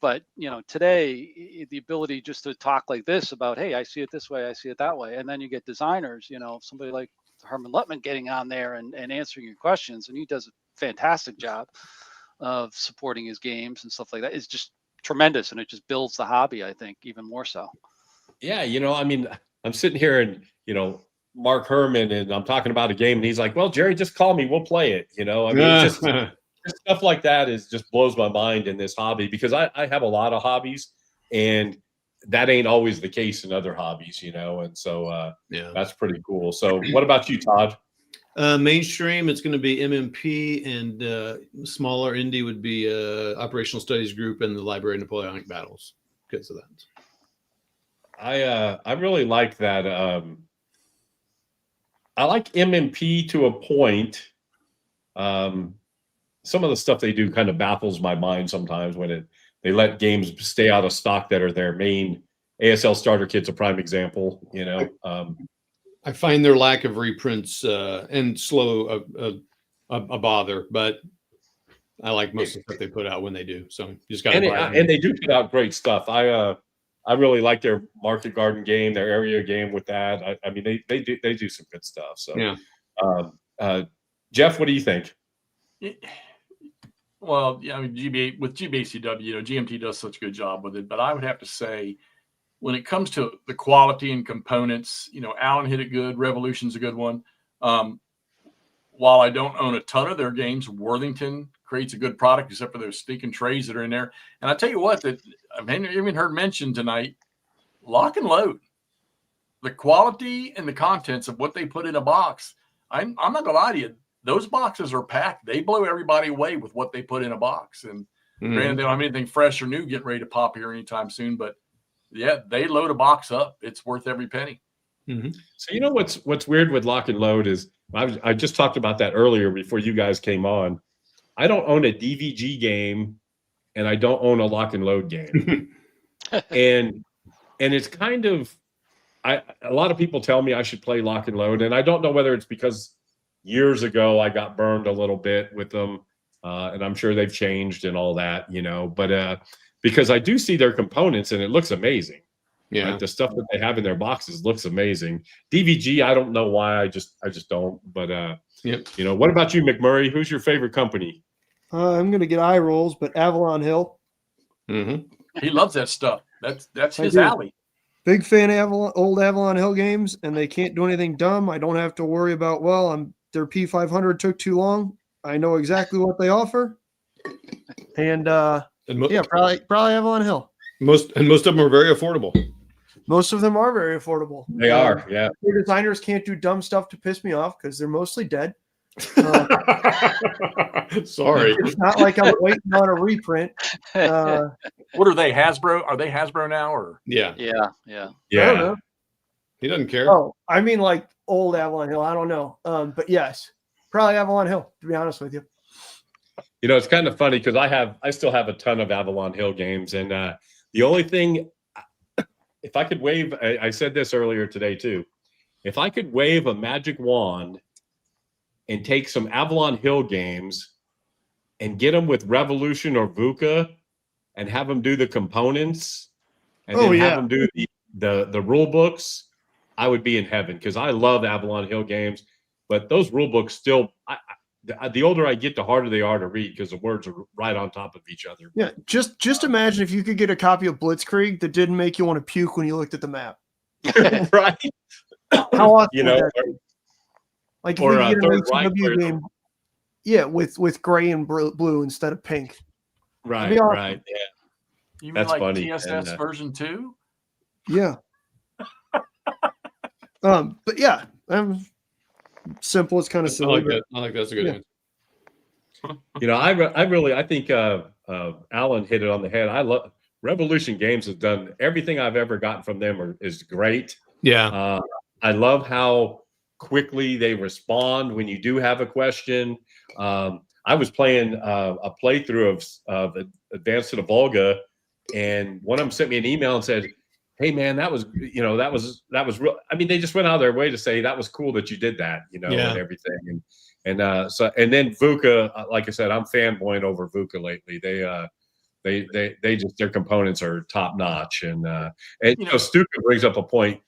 But today the ability just to talk like this about, hey, I see it this way, I see it that way, and then you get designers, somebody like Herman Luttman getting on there and answering your questions, and he does a fantastic job of supporting his games and stuff like that. It's just tremendous, and it just builds the hobby, I think, even more so. Yeah, I mean, I'm sitting here and Mark Herman, and I'm talking about a game, and he's like, well, Jerry, just call me, we'll play it. I mean, it's just stuff like that just blows my mind in this hobby, because I have a lot of hobbies, and that ain't always the case in other hobbies, and so that's pretty cool. So what about you, Todd? Mainstream, it's going to be MMP, and smaller indie would be Operational Studies Group and the Library of Napoleonic Battles. Because of that, I really like that. I like MMP to a point. Some of the stuff they do kind of baffles my mind sometimes when they let games stay out of stock that are their main. ASL starter kit's a prime example. I find their lack of reprints and slow a bother, but I like most of the stuff they put out when they do. So you just got to buy it. And they do put out great stuff. I really like their Market Garden game, their area game with that. I mean, they do some good stuff. So yeah. Jeff, what do you think? Well, I mean, GBACW, GMT does such a good job with it, but I would have to say when it comes to the quality and components, Alan hit it good. Revolution's a good one. While I don't own a ton of their games, Worthington creates a good product, except for those stinking trays that are in there. And I tell you what, that I've even heard mentioned tonight, Lock and Load. The quality and the contents of what they put in a box. I'm not gonna lie to you. Those boxes are packed. They blow everybody away with what they put in a box. And granted, they don't have anything fresh or new getting ready to pop here anytime soon, but yeah, they load a box up. It's worth every penny. So you know what's weird with Lock and Load is I just talked about that earlier before you guys came on. I don't own a DVG game, and I don't own a Lock and Load game, and it's kind of a lot of people tell me I should play Lock and Load, and I don't know whether it's because years ago I got burned a little bit with them, and I'm sure they've changed and all that, but because I do see their components and it looks amazing. Yeah, right? The stuff that they have in their boxes looks amazing. DVG, I don't know why. I just don't. But what about you, McMurray? Who's your favorite company? I'm gonna get eye rolls, but Avalon Hill. He loves that stuff. That's his do. alley. Big fan of old Avalon Hill games, and they can't do anything dumb. I don't have to worry about their P500 took too long. I know exactly what they offer, and probably Avalon Hill. Most of them are very affordable. Most of them are very affordable. They are, yeah. Their designers can't do dumb stuff to piss me off because they're mostly dead. Sorry. It's not like I'm waiting on a reprint. What are they, Hasbro? Are they Hasbro now? Or Yeah. I don't know. He doesn't care. Oh, I mean like old Avalon Hill. I don't know. But yes, probably Avalon Hill, to be honest with you. It's kind of funny because I still have a ton of Avalon Hill games, and the only thing, if I could wave, I said this earlier today too, if I could wave a magic wand and take some Avalon Hill games and get them with Revolution or VUCA and have them do the components and have them do the rule books, I would be in heaven because I love Avalon Hill games. But those rule books still, the older I get, the harder they are to read because the words are right on top of each other. Yeah, just imagine if you could get a copy of Blitzkrieg that didn't make you want to puke when you looked at the map. Right? How often would that be? Like if we could get an HW game, with gray and blue instead of pink. Right, awesome. Right, yeah. You mean That's like funny. TSS version 2? Yeah. But yeah, simple. It's kind of silly. I like that's a good answer. I think Alan hit it on the head. I love Revolution Games has done everything I've ever gotten from them is great. Yeah. I love how quickly they respond when you do have a question. I was playing a playthrough of Advanced to the Volga, and one of them sent me an email and said, "Hey man, that was real." I mean, they just went out of their way to say that was cool that you did that, and everything. And then VUCA, like I said, I'm fanboying over VUCA lately. They just their components are top notch. And Stuka brings up a point.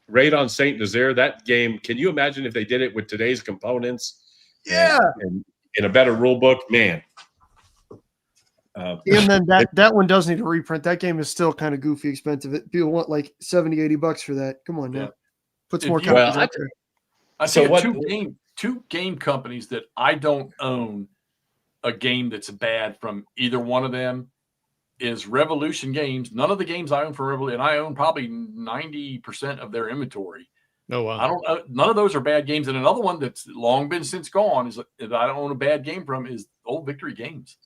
Raid on Saint Nazaire, that game. Can you imagine if they did it with today's components? Yeah, and in a better rule book, man. And then that one does need a reprint. That game is still kind of goofy expensive. People want like $70-$80 for that. Come on now. Put some more copies out there. I think two game companies that I don't own a game that's bad from either one of them is Revolution Games. None of the games I own for Revolution, and I own probably 90% of their inventory. Oh wow! None of those are bad games. And another one that's long been since gone is that I don't own a bad game from is Old Victory Games.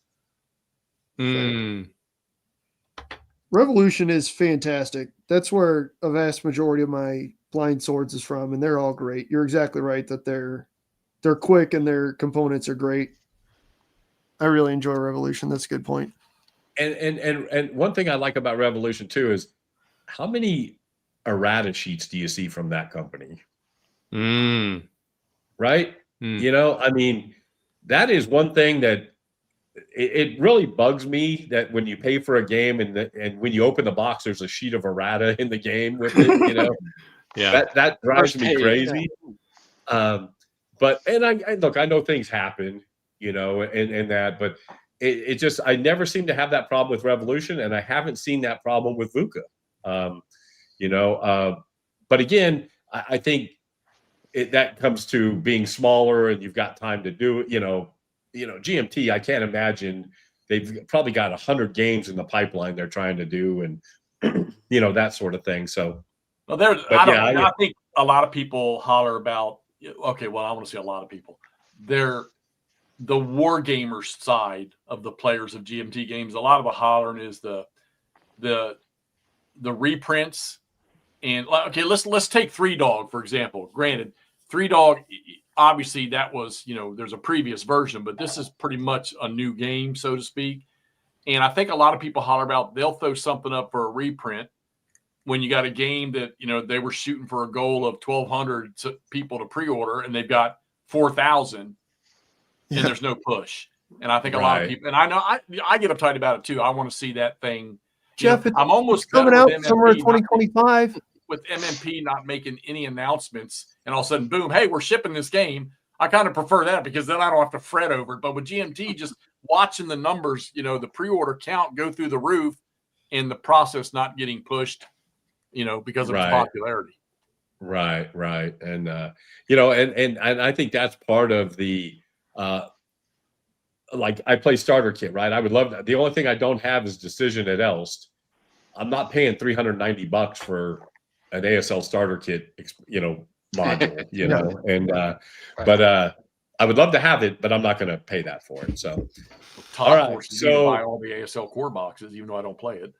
Revolution is fantastic. That's where a vast majority of my blind swords is from, and they're all great. You're exactly right that they're quick and their components are great. I really enjoy Revolution. That's a good point. And one thing I like about Revolution too is how many errata sheets do you see from that company? Right? I mean, that is one thing that it really bugs me that when you pay for a game and when you open the box, there's a sheet of errata in the game with it, Yeah. That drives me crazy. But I know things happen, and that, but it just, I never seem to have that problem with Revolution, and I haven't seen that problem with VUCA. But again, I think that comes to being smaller and you've got time to do it. GMT, I can't imagine they've probably got 100 games in the pipeline they're trying to do, and that sort of thing. So, well, I think a lot of people holler about. Okay, well, I want to say a lot of people. They're the war gamers side of the players of GMT games. A lot of the hollering is the reprints. And okay, let's take Three Dog for example. Granted, Three Dog, obviously that was there's a previous version, but this is pretty much a new game, so to speak. And I think a lot of people holler about they'll throw something up for a reprint when you got a game that they were shooting for a goal of 1,200 people to pre-order, and they've got 4,000, and there's no push. And I think a lot of people, and I know I get uptight about it too. I want to see that thing. Jeff, I'm almost coming out somewhere in 2025. With MMP not making any announcements, and all of a sudden, boom, hey, we're shipping this game. I kind of prefer that because then I don't have to fret over it. But with GMT, just watching the numbers, the pre-order count go through the roof, and the process not getting pushed, because of its popularity. Right. And and I think that's part of the like I play starter kit, right? I would love that. The only thing I don't have is Decision at Elst. I'm not paying $390 for an ASL starter kit, module, and but I would love to have it, but I'm not going to pay that for it. So, all right, so buy all the ASL core boxes, even though I don't play it.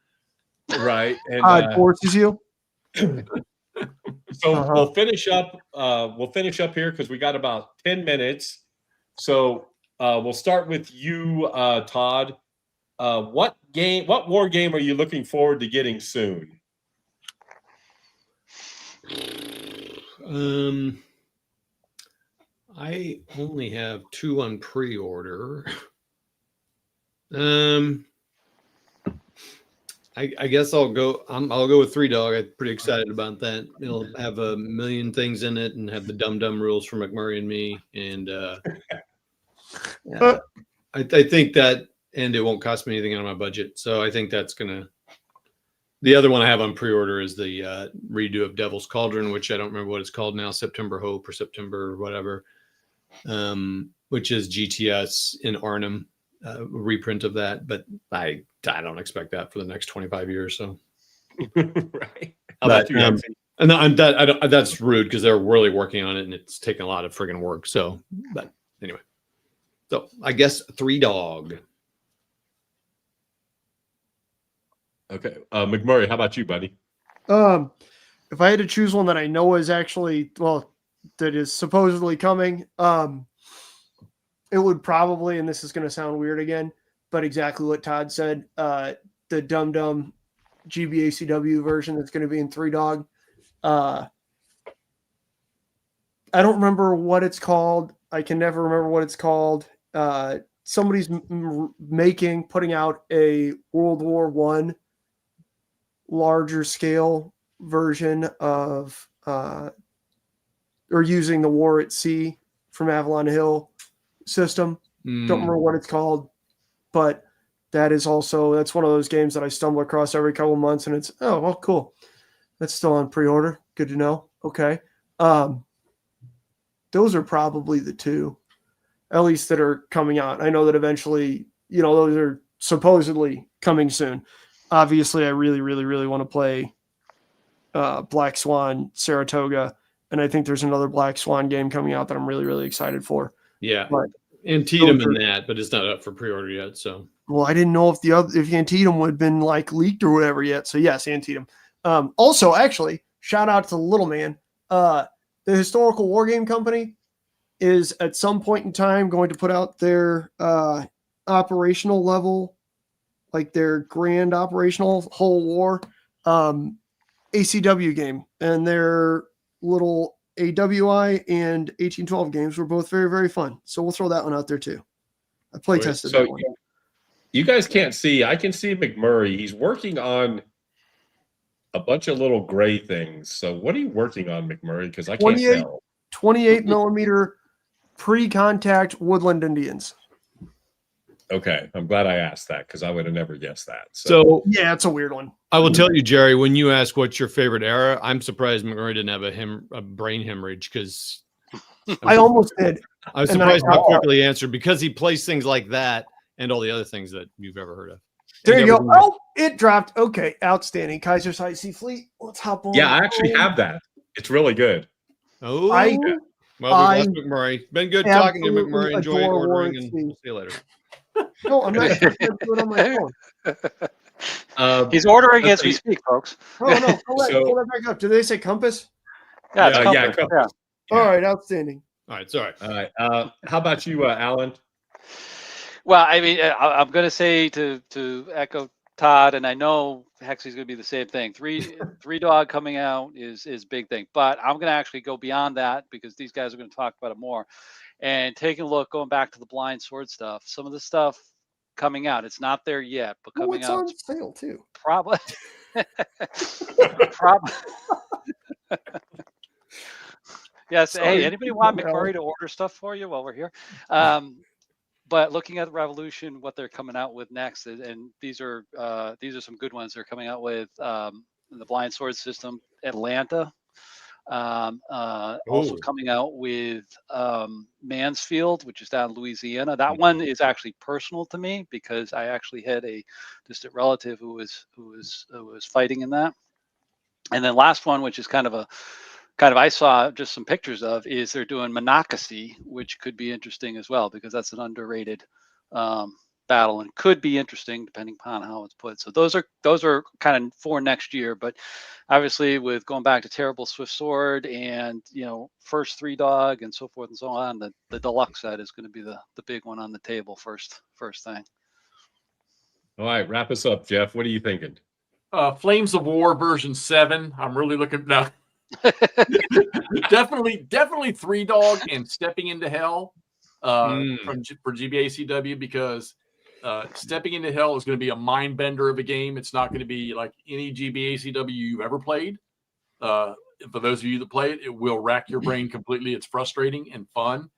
Right, and forces you. So we'll finish up. We'll finish up here because we got about 10 minutes. So we'll start with you, Todd. What war game are you looking forward to getting soon? I only have 2 on pre-order. I guess I'll go with Three Dog. I'm pretty excited about that. It'll have a million things in it and have the dumb rules for McMurry and me. And I think that, and it won't cost me anything on my budget. So I think that's gonna. The other one I have on pre-order is the redo of Devil's Cauldron, which I don't remember what it's called now, September Hope or September or whatever, which is GTS in Arnhem, reprint of that. But I don't expect that for the next 25 years. So, right. How about you, and that's rude because they're really working on it and it's taking a lot of friggin' work. So, but anyway, so I guess Three Dog. Okay. McMurray, how about you, buddy? If I had to choose one that I know is actually, that is supposedly coming, it would probably, and this is going to sound weird again, but exactly what Todd said, the Dum GBACW version that's going to be in Three Dog. I don't remember what it's called. I can never remember what it's called. Somebody's putting out a World War I larger scale version of or using the War at Sea from Avalon Hill system. Don't remember what it's called, but that's one of those games that I stumble across every couple of months, and it's cool. That's still on pre-order. Good to know. Okay. Those are probably the 2, at least, that are coming out. I know that eventually, those are supposedly coming soon. Obviously, I really, really, really want to play Black Swan Saratoga, and I think there's another Black Swan game coming out that I'm really, really excited for. Yeah, Antietam in that, but it's not up for pre-order yet. So, well, I didn't know if Antietam would have been leaked or whatever yet. So yes, Antietam. Also, actually, shout out to Little Man. The Historical War Game Company is at some point in time going to put out their operational level, like their grand operational whole war ACW game, and their little AWI and 1812 games were both very, very fun. So we'll throw that one out there too. I play tested that one. You guys can't see. I can see McMurray. He's working on a bunch of little gray things. So what are you working on, McMurray? Because I can't tell. 28 millimeter pre-contact Woodland Indians. Okay, I'm glad I asked that because I would have never guessed that. So Yeah, it's a weird one. I will tell you, Jerry, when you ask what's your favorite era, I'm surprised McMurray didn't have a brain hemorrhage because I almost did. I was And surprised I- how quickly he answered because he plays things like that and all the other things that you've ever heard of. There And you go. everything- Oh, it dropped. Okay, outstanding. Kaiser's High Sea Fleet. Let's hop on. yeah, I actually have that. It's really good. Oh, I well, we lost McMurray. Been good talking to you, absolutely McMurray. Enjoy adore ordering, Warwick and Sea. we'll see you later. No, I'm not. I'm gonna do it on my phone. He's ordering let's as we see. speak, folks. Oh no, pull that back up. Did they say compass? Yeah, it's Yeah, compass, compass. All right, outstanding. All right, sorry. All right. How about you, Alan? Well, I mean, I'm going to say to echo Todd, and I know Hexy's going to be the same thing. Three dog coming out is big thing, but I'm going to actually go beyond that because these guys are going to talk about it more. And taking a look, going back to the blind sword stuff, some of the stuff coming out, it's not there yet, but Oh, coming it's out on sale too. probably. Probably. Yes. Sorry. Hey, anybody want No. McMurray to order stuff for you while we're here? But looking at the Revolution, what they're coming out with next, and these are some good ones. They're coming out with the blind sword system, Atlanta. Also Ooh. coming out with Mansfield, which is down in Louisiana. That one is actually personal to me because I actually had a distant relative who was fighting in that. And then last one, which is kind of I saw just some pictures of, is they're doing Monocacy, which could be interesting as well because that's an underrated battle and could be interesting depending upon how it's put. So those are kind of for next year, but obviously with going back to Terrible Swift Sword and first three dog and so forth and so on, the deluxe set is going to be the big one on the table first thing. All right, wrap us up, Jeff. What are you thinking? Flames of War version 7. I'm really looking now. definitely three dog and Stepping into Hell for GBACW because Stepping into Hell is going to be a mind bender of a game. It's not going to be like any GBACW you've ever played. For those of you that play it, it will rack your brain completely. It's frustrating and fun.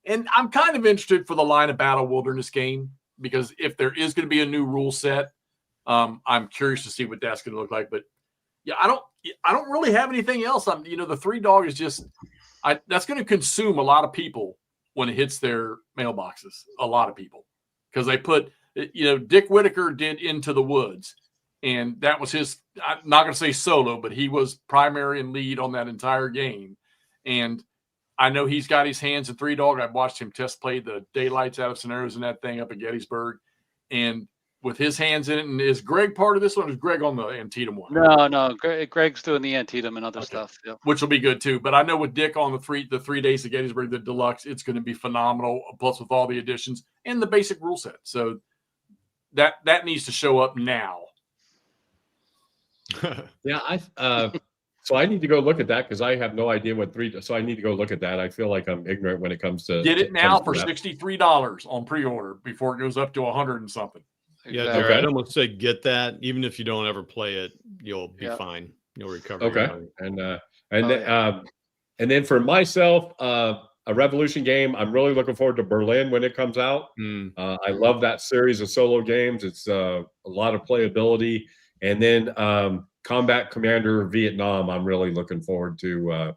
And I'm kind of interested for the Line of Battle Wilderness game because if there is going to be a new rule set, I'm curious to see what that's going to look like. But yeah, I don't really have anything else. The three dog is just that's going to consume a lot of people when it hits their mailboxes. A lot of people because they put Dick Whitaker did Into the Woods, and that was his. I'm not going to say solo, but he was primary and lead on that entire game. And I know he's got his hands in three dog. I've watched him test play the daylights out of scenarios in that thing up at Gettysburg, and with his hands in it. And is Greg part of this one? Or is Greg on the Antietam one? No. Greg's doing the Antietam and other stuff. Yep. Which will be good too. But I know with Dick on the 3 days of Gettysburg, the deluxe, it's going to be phenomenal. Plus with all the additions and the basic rule set. So that needs to show up now. Yeah, so I need to go look at that because I have no idea what so I need to go look at that. I feel like I'm ignorant when it comes to get it now for $63 on pre-order before it goes up to 100 and something. Yeah, Exactly. Jerry, I'd almost say get that. Even if you don't ever play it, you'll be fine. You'll recover. Okay, and then for myself, a Revolution game. I'm really looking forward to Berlin when it comes out. I love that series of solo games. It's a lot of playability, and then Combat Commander Vietnam. I'm really looking forward to.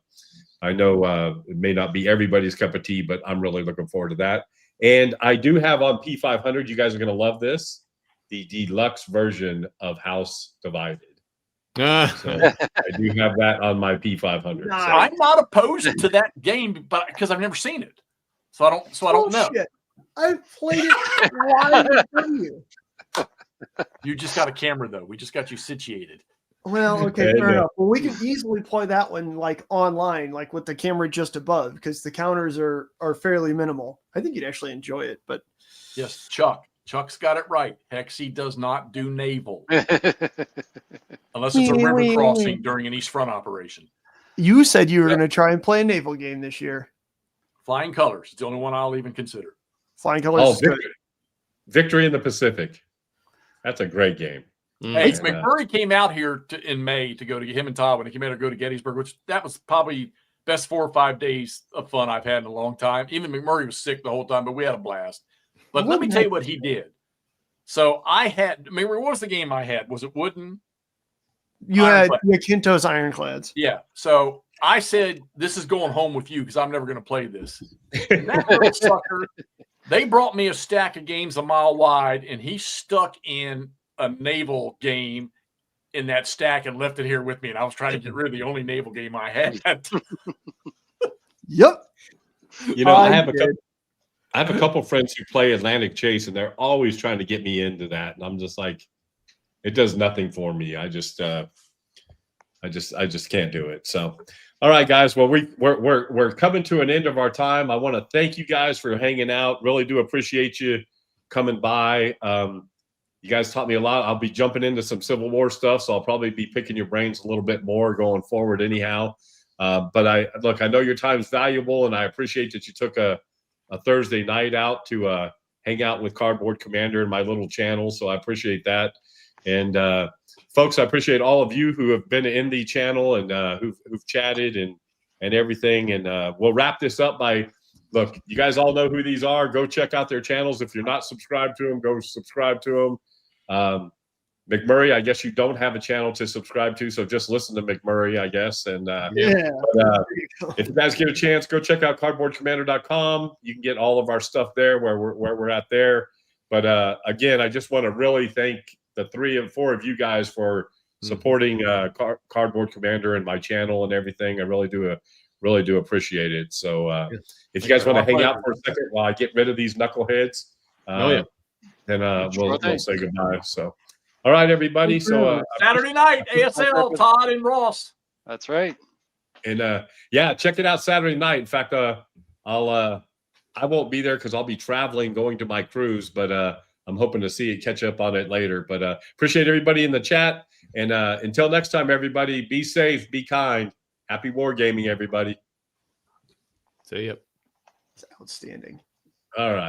I know it may not be everybody's cup of tea, but I'm really looking forward to that. And I do have on P500. You guys are going to love this. The deluxe version of House Divided. So I do have that on my P500. Nice. I'm not opposed to that game, but because I've never seen it, so I don't know. I played it live with you. You just got a camera though. We just got you situated. Well, okay, fair enough. Well, we can easily play that one like online, like with the camera just above, because the counters are fairly minimal. I think you'd actually enjoy it. But yes, Chuck's got it right. Hexy does not do naval unless it's a river crossing during an East Front operation. You said you were going to try and play a naval game this year. Flying Colors. It's the only one I'll even consider. Flying Colors. Oh, Victory in the Pacific. That's a great game. Hey, McMurray came out here in May to go to him and Todd when he came out to go to Gettysburg, which that was probably best 4 or 5 days of fun I've had in a long time. Even McMurray was sick the whole time, but we had a blast. But let me tell you what he did. So what was the game I had? Was it Wooden? You had Kinto's Ironclads. Yeah. So I said, this is going home with you because I'm never going to play this. And that little sucker, they brought me a stack of games a mile wide, and he stuck in a naval game in that stack and left it here with me. And I was trying to get rid of the only naval game I had. Yep. You know, I have a couple friends who play Atlantic Chase, and they're always trying to get me into that, and I'm just like, it does nothing for me. I just can't do it. So, all right, guys. Well, we're coming to an end of our time. I want to thank you guys for hanging out. Really do appreciate you coming by. You guys taught me a lot. I'll be jumping into some Civil War stuff, so I'll probably be picking your brains a little bit more going forward anyhow. But I know your time's valuable, and I appreciate that you took a Thursday night out to hang out with Cardboard Commander and my little channel. So I appreciate that. And folks, I appreciate all of you who have been in the channel and who've chatted and everything. And we'll wrap this up by, look, you guys all know who these are. Go check out their channels. If you're not subscribed to them, go subscribe to them. McMurray, I guess you don't have a channel to subscribe to, so just listen to McMurray, I guess. And if you guys get a chance, go check out cardboardcommander.com. You can get all of our stuff there where we're at there. But again, I just want to really thank the 3 and 4 of you guys for supporting Cardboard Commander and my channel and everything. I really do appreciate it. So if you guys want to hang out for a second while I get rid of these knuckleheads, then we'll say goodbye. So. All right, everybody. So Saturday night, ASL, Todd and Ross. That's right. And check it out Saturday night. In fact, I won't be there because I'll be traveling, going to my cruise. But I'm hoping to see it, catch up on it later. But appreciate everybody in the chat. And until next time, everybody, be safe, be kind. Happy wargaming, everybody. See ya. It's outstanding. All right.